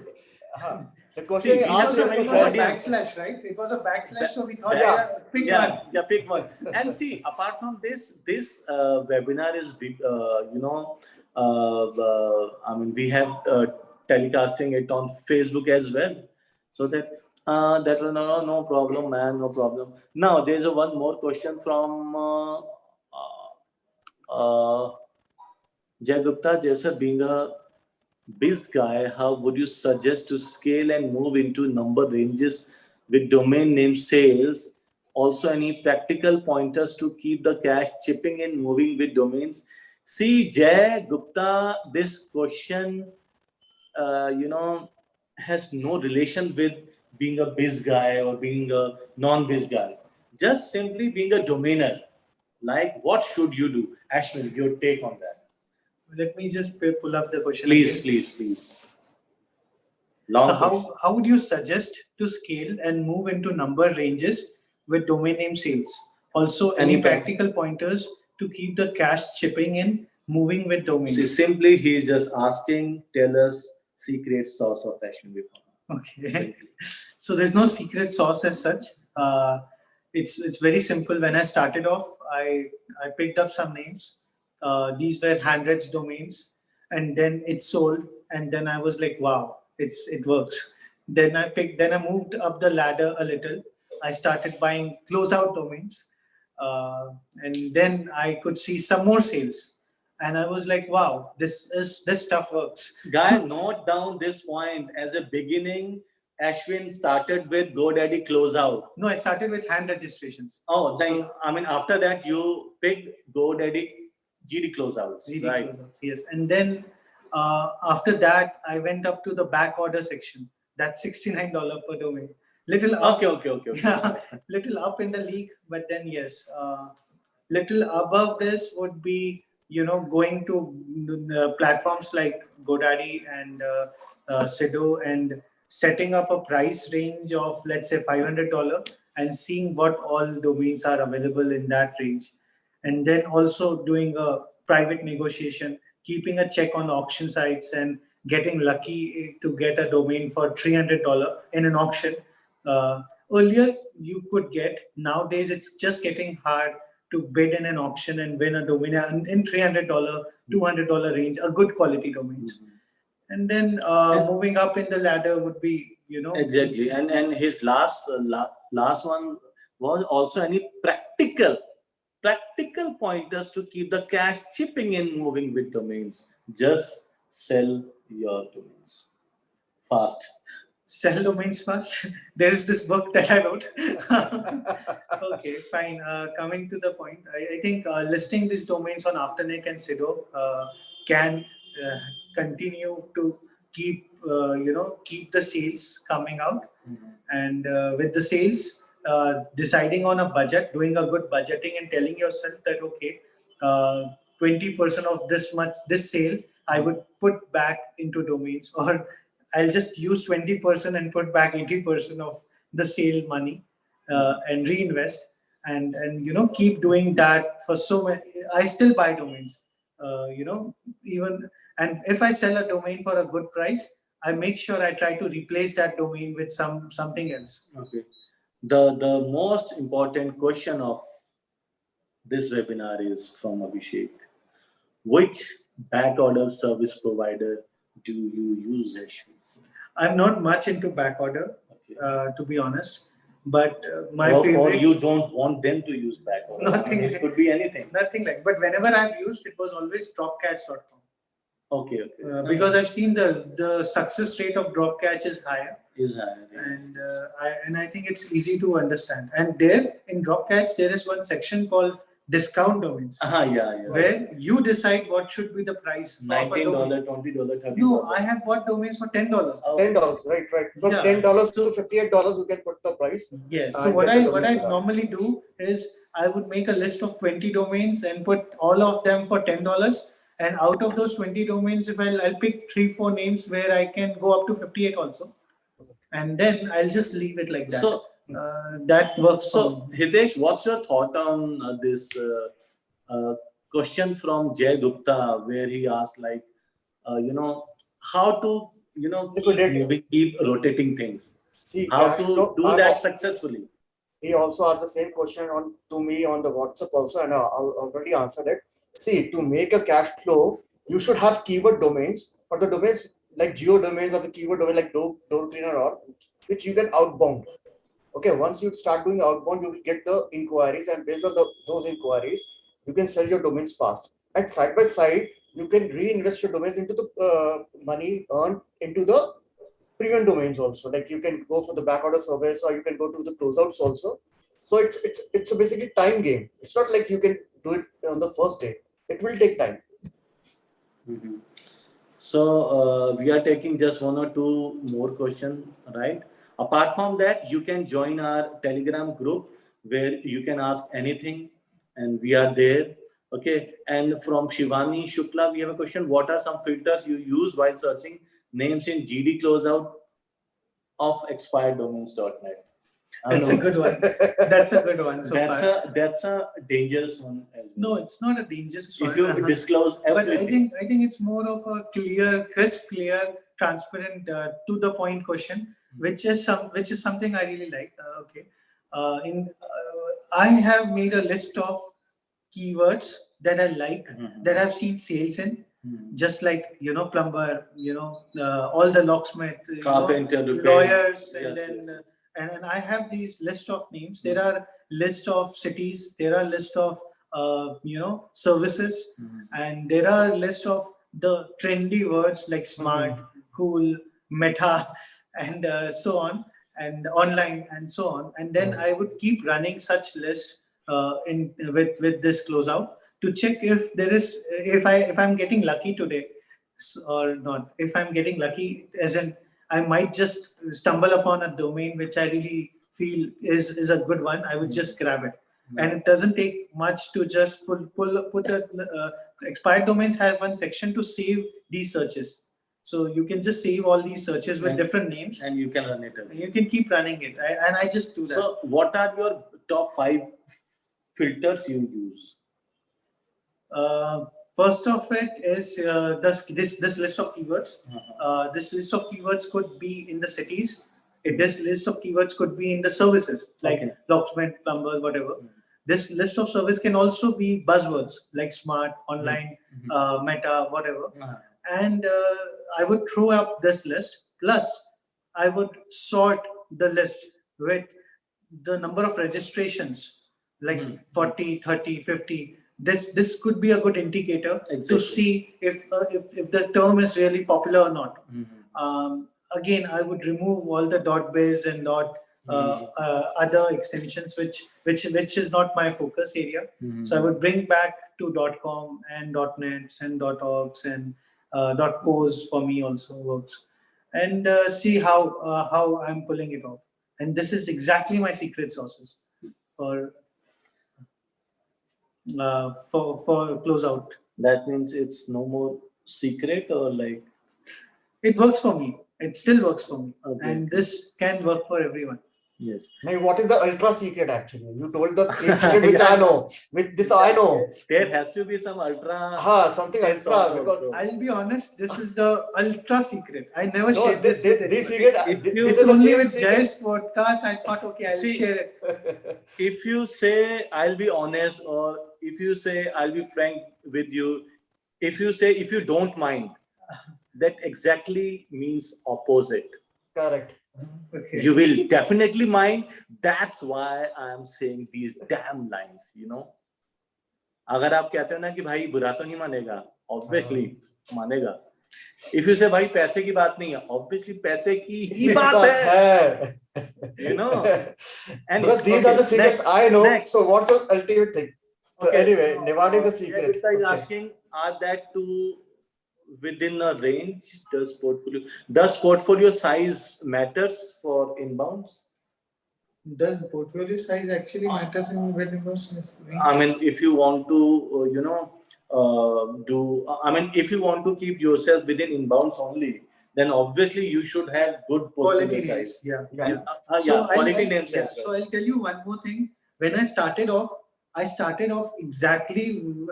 The question See, he we have asked so is many for It was a clarity. backslash, right? It was a backslash, so we thought, Yeah. pick Yeah, one. yeah, pick one. And see, apart from this webinar is, I mean, we have telecasting it on Facebook as well. So that no problem, man, no problem. Now there's a one more question from Jay Gupta. Being a biz guy, how would you suggest to scale and move into number ranges with domain name sales? Also, any practical pointers to keep the cash chipping in moving with domains? See, Jay Gupta, this question, has no relation with being a biz guy or being a non-biz guy. Just simply being a domainer. Like, what should you do? Ashwin, your take on that. Let me just pull up the question. Please, again. please. Long question. How would you suggest to scale and move into number ranges with domain name sales? Also, any Any practical pointers to keep the cash chipping in moving with domains? See, simply he is just asking, tell us secret sauce of Ashwin Vipana. Okay. Simply. So there's no secret sauce as such. It's very simple. When I started off, I picked up some names. These were hundreds domains, and then it sold. And then I was like, wow, it works. Then I moved up the ladder a little. I started buying closeout domains, and then I could see some more sales. And I was like, wow, this stuff works. Guy, note down this point. As a beginning, Ashwin started with GoDaddy Closeout. No, I started with hand registrations. Oh, then, So- I mean, after that, you picked GoDaddy GD Closeouts, GD right? closeouts, yes. And then after that, I went up to the back order section. That's $69 per domain. Little up, Okay. yeah, little up in the league, but then yes, little above this would be going to platforms like GoDaddy and Sido and setting up a price range of, let's say, $500 and seeing what all domains are available in that range, and then also doing a private negotiation, keeping a check on auction sites and getting lucky to get a domain for $300 in an auction. Earlier you could get, nowadays it's just getting hard to bid in an auction and win a domain in $300, $200 range, a good quality domains. And then moving up in the ladder would be, Exactly. And his last one was also any practical pointers to keep the cash chipping in moving with domains. Just sell your domains fast. Sell domains fast. There is this book that I wrote. Okay, fine. Coming to the point, I think listing these domains on Afternic and Sido can continue to keep the sales coming out, and with the sales, deciding on a budget, doing a good budgeting, and telling yourself that okay, 20% of this sale I would put back into domains, or I'll just use 20% and put back 80% of the sale money and reinvest, and keep doing that for so many. I still buy domains, even, and if I sell a domain for a good price, I make sure I try to replace that domain with something else. Okay. The most important question of this webinar is from Abhishek. Which backorder service provider do you use, Ashwin? I'm not much into backorder, Okay. to be honest, but my Or favorite. you don't want them to use backorder. Nothing. It could be anything. Nothing like. But whenever I've used, it was always dropcats.com. Okay. because I've seen the success rate of drop catch is higher, Is higher. and I think it's easy to understand. And there in drop catch there is one section called discount domains, Yeah. where you decide what should be the price of a $19, domain. $20, $30. No, I have bought domains for $10. $10, right? From Yeah. $10 So- to $58, you can put the price. Yes. So And what get I the what I domains for that. normally do is I would make a list of 20 domains and put all of them for $10. And out of those 20 domains, if I'll pick 3-4 names where I can go up to 58 also, and then I'll just leave it like that. So, that works. for me. Hitesh, what's your thought on this question from Jay Gupta, where he asked, like, how to, keep rotating things, See, how cash to flow, do that successfully? he also asked the same question to me on the WhatsApp also, and I already answered it. See, to make a cash flow, you should have keyword domains, but the domains like geo domains or the keyword domain like door cleaner or which you can outbound. Okay, once you start doing outbound, you will get the inquiries, and based on those inquiries, you can sell your domains fast. And side by side, you can reinvest your domains into the money earned into the premium domains also. Like you can go for the back order service, or you can go to the closeouts also. So it's a basically time game. It's not like you can do it on the first day. It will take time. So we are taking just 1 or 2 more questions, right? Apart from that, you can join our Telegram group where you can ask anything, and we are there. Okay. And from Shivani Shukla, we have a question: what are some filters you use while searching names in GD closeout of expireddomains.net? That's a good one. That's a good one. So far. That's a dangerous one as well. No, it's not a dangerous one. If you disclose But everything. I think it's more of a clear, transparent, to the point question, which is something I really like. I have made a list of keywords that I like, that I've seen sales in, just like plumber, all the locksmith, Carpenter, lawyers, yes, and then. yes. And I have these list of names. There are list of cities. There are list of services, and there are list of the trendy words like smart, cool, meta, and so on, and online, and so on. And then I would keep running such lists with this closeout to check if there is if I'm getting lucky today or not. If I'm getting lucky, as in I might just stumble upon a domain which I really feel is a good one. I would just grab it, and it doesn't take much to just put a expired domains have one section to save these searches. So you can just save all these searches with different names, and you can run it again. You can keep running it, and I just do that. So, what are your top 5 filters you use? First of it is this list of keywords. This list of keywords could be in the cities. This list of keywords could be in the services, like locksmith, plumbers, whatever. This list of service can also be buzzwords like smart, online, meta, whatever. And I would throw up this list. Plus, I would sort the list with the number of registrations, like 40, 30, 50. This could be a good indicator to see if the term is really popular or not. Again, I would remove all the .biz and other extensions which is not my focus area. So I would bring back to .com and .nets and .orgs and .cos for me also works, and see how I'm pulling it off. And this is exactly my secret sauces for closeout. That means it's no more secret, or like it works for me. It still works for me, and Okay. this can work for everyone. yes. Now, what is the ultra secret actually? You told the secret which I know. With this I know. There has to be some ultra. Something sense ultra also, because bro. I'll be honest. This is the ultra secret. I never no, shared this with this anyone. secret. If this you- is It's the only same with secret. Jay's podcast. I thought, okay, I'll See- share it. If you say I'll be honest, or if you say I'll be frank with you, if you say if you don't mind, that exactly means opposite. Correct. Okay. You will definitely mind. That's why I am saying these damn lines, अगर आप कहते हो ना कि भाई बुरा तो नहीं मानेगा, obviously मानेगा. If you say भाई पैसे की बात नहीं है, obviously पैसे की ही बात है. You know. And Because these okay, are the secrets next, I know. next. So what's the ultimate thing? So Okay. anyway, Nevada is a secret. Gupta is Okay. asking, are that two within a range? Does portfolio size matters for inbounds? Does portfolio size actually matters in with investment? I mean, if you want to, if you want to keep yourself within inbounds only, then obviously you should have good portfolio Quality size. names. Yeah. And, So quality names as well. So I'll tell you one more thing. When I started off exactly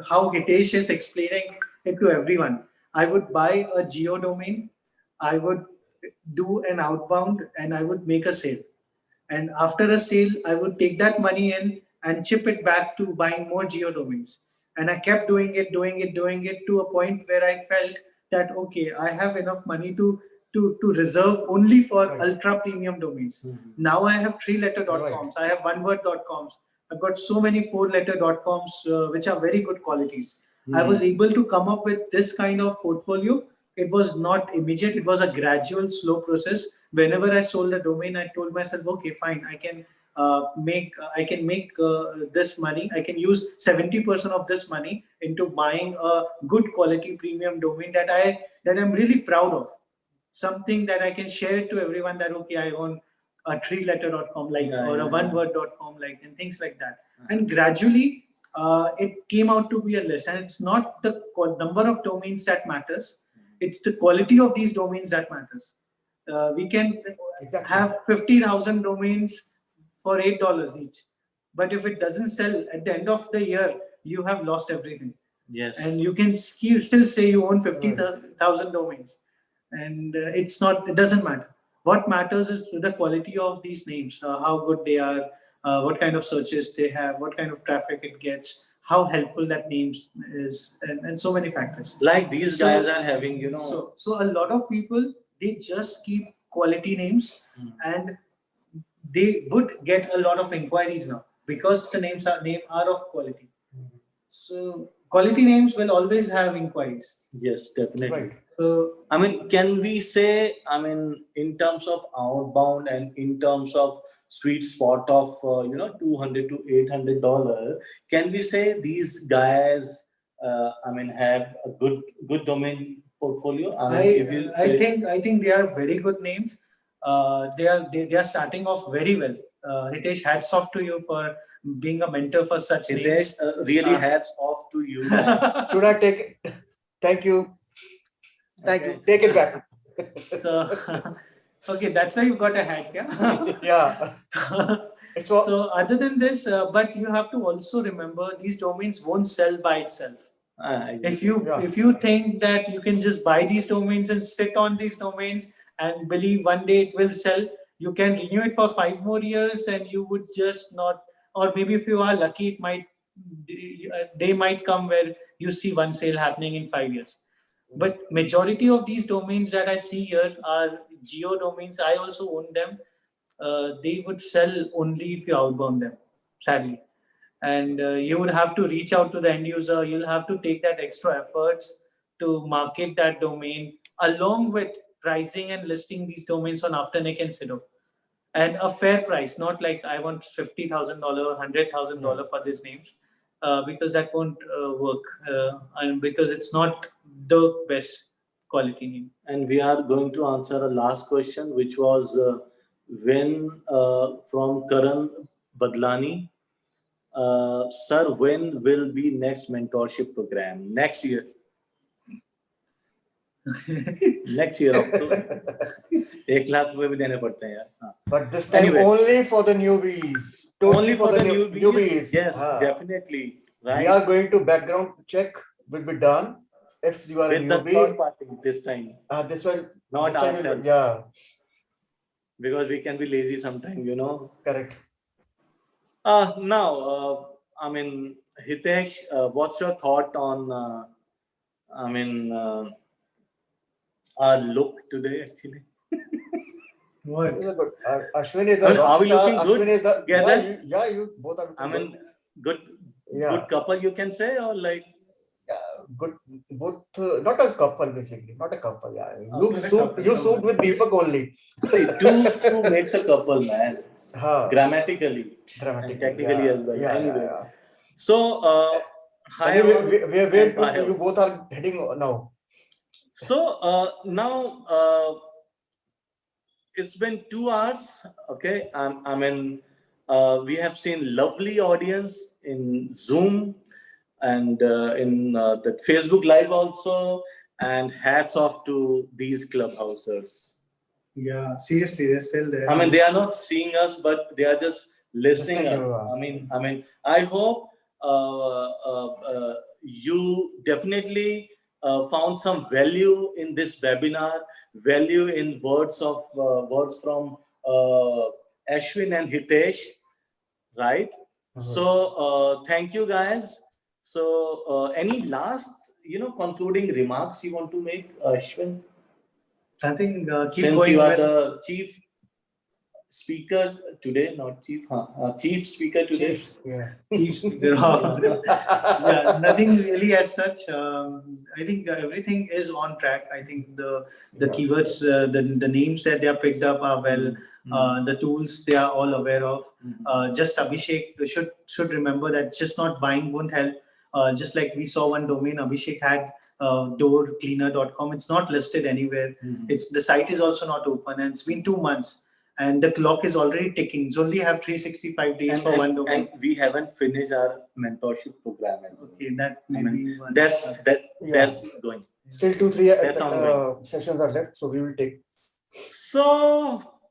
how Hitesh is explaining it to everyone. I would buy a geo domain, I would do an outbound, and I would make a sale. And after a sale, I would take that money in and chip it back to buying more geo domains. And I kept doing it to a point where I felt that okay, I have enough money to reserve only for Right. ultra premium domains. Mhm. Now I have 3-letter.coms, I have one-word.coms, I've got so many 4-letter.coms which are very good qualities. I was able to come up with this kind of portfolio. It was not immediate, it was a gradual, slow process. Whenever I sold a domain, I told myself, okay, fine, I can make this money. I can use 70% of this money into buying a good quality premium domain that I'm really proud of. Something that I can share to everyone that okay, I own a 3-letter.com like or a one-word.com like and things like that. And gradually, it came out to be a list, and it's not the number of domains that matters; it's the quality of these domains that matters. We can Exactly. have 50,000 domains for $8 each, but if it doesn't sell at the end of the year, you have lost everything. Yes. And you can still say you own 50,000 domains, and it doesn't matter. What matters is the quality of these names, how good they are, what kind of searches they have, what kind of traffic it gets, how helpful that name is, and so many factors. Like these So- guys are having, So a lot of people, they just keep quality names, and they would get a lot of inquiries now because the names are of quality. So quality names will always have inquiries. yes, definitely. Right. So I mean, can we say, I mean, in terms of outbound and in terms of sweet spot of, $200 to $800, can we say these guys, have a good domain portfolio? I think they are very good names. They are starting off very well. Hitesh, hats off to you for being a mentor for such names. Really hats off to you. Should I take it? Thank you. Thank you. Take it back. So, okay, that's why you got a hat, yeah. Yeah. It's all, So other than this, but you have to also remember these domains won't sell by itself. If you think that you can just buy these domains and sit on these domains and believe one day it will sell, you can renew it for 5 more years and you would just not, or maybe if you are lucky, it might day might come where you see one sale happening in 5 years. But majority of these domains that I see here are geo domains. I also own them. They would sell only if you outbound them, sadly. And you would have to reach out to the end user. You'll have to take that extra efforts to market that domain along with pricing and listing these domains on Afternic and Sido. And a fair price, not like I want $50,000, $100,000 for these names, because that won't work, and because it's not the best quality name. And we are going to answer a last question, which was from Karan Badlani. Sir, when will be next mentorship program? Next year. Next year, October. 1 lakh रुपए भी देने पड़ते हैं यार. हाँ. but this time Anyway. only for the newbies. Totally Only for the newbies. Yes, Ah. definitely. Right. We are going to background check will be done if you are With a the newbie. third party this time, This one, not this time will ourselves, be, yeah, because we can be lazy sometimes, correct. Now, Hitesh, what's your thought on, our look today, actually? What? Yeah, but Ashwin is the Well, are we rock star. looking good Ashwin is the together? you both are looking good. Good Yeah. couple, you can say, or like, good. Both, not a couple basically, not a couple. Yeah, Not a couple, you no. suit with Deepak only. See, two makes a couple, man. Huh. Grammatically and Dramatically, technically yeah, as well. yeah, Anyway, yeah, yeah. so hi Anyway, all, where and bye to you all. both are heading now? So now it's been 2 hours. Okay, I mean, we have seen lovely audience in Zoom and in the Facebook Live also, and hats off to these clubhousers. Yeah, seriously, they're still there. I mean, they are not seeing us, but they are just listening Listening, us. yeah. I mean, I hope you definitely found some value in this webinar, value in words from Ashwin and Hitesh, right? So thank you guys. So any last, concluding remarks you want to make, Ashwin? I think keep Since going you are with the chief speaker today, not chief, chief speaker today. Chiefs, yeah. keeps yeah, nothing really as such. I think everything is on track. I think the Yeah. keywords, the names that they are picked up are well. The tools they are all aware of. Just Abhishek should remember that just not buying won't help. Just like we saw one domain, Abhishek had doorcleaner.com. It's not listed anywhere. It's the site is also not open, and it's been 2 months, and the clock is already ticking. It's only have 365 days for one domain. And we haven't finished our mentorship program. As well. Okay, that I may mean, be one. that's going. Still 2-3 That's ongoing. sessions are left, so we will take. So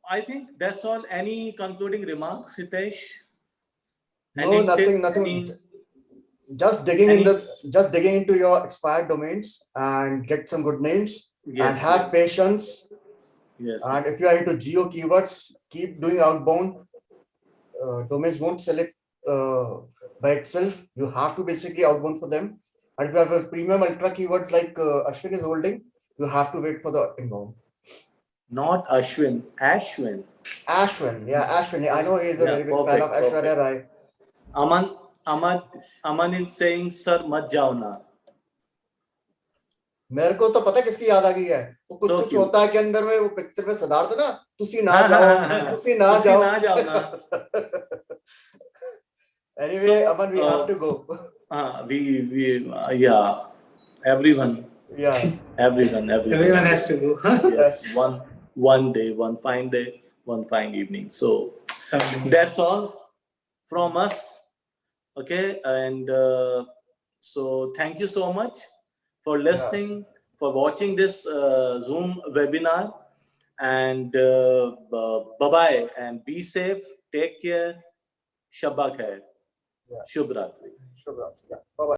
I think that's all. Any concluding remarks, Hitesh? No, Any nothing, tip, nothing. any- Just digging into your expired domains and get some good names and Yes, have yes, patience. yes. And if you are into geo keywords, keep doing outbound. Domains won't select by itself. You have to basically outbound for them. And if you have a premium ultra keywords like Ashwin is holding, you have to wait for the inbound. Not Ashwin, Ashwin. Ashwin, yeah, Ashwin. I know he is a Yeah, very big fan of perfect, Aishwarya Rai. Aman is saying, sir, mat jao na. मेरे को तो पता है किसकी याद आ गई है वो कुछ So कुछ cute. होता है के अंदर में वो पिक्चर में सिद्धार्थ ना तुसी ना हाँ, जाओ हाँ, हाँ, तुसी ना तुसी जाओ ना जाओ ना. Anyway, So, Aman, we have to go. Yeah, everyone Yeah. Everyone has to go. Yes, one day, one fine day, one fine evening. So Someday. that's all from us. Okay, and so thank you so much for listening, for watching this Zoom webinar, and bye bye, and be safe. Take care. Shabba khair. Yeah. Shubh Ratri. Shubh Ratri. Yeah. Bye-bye.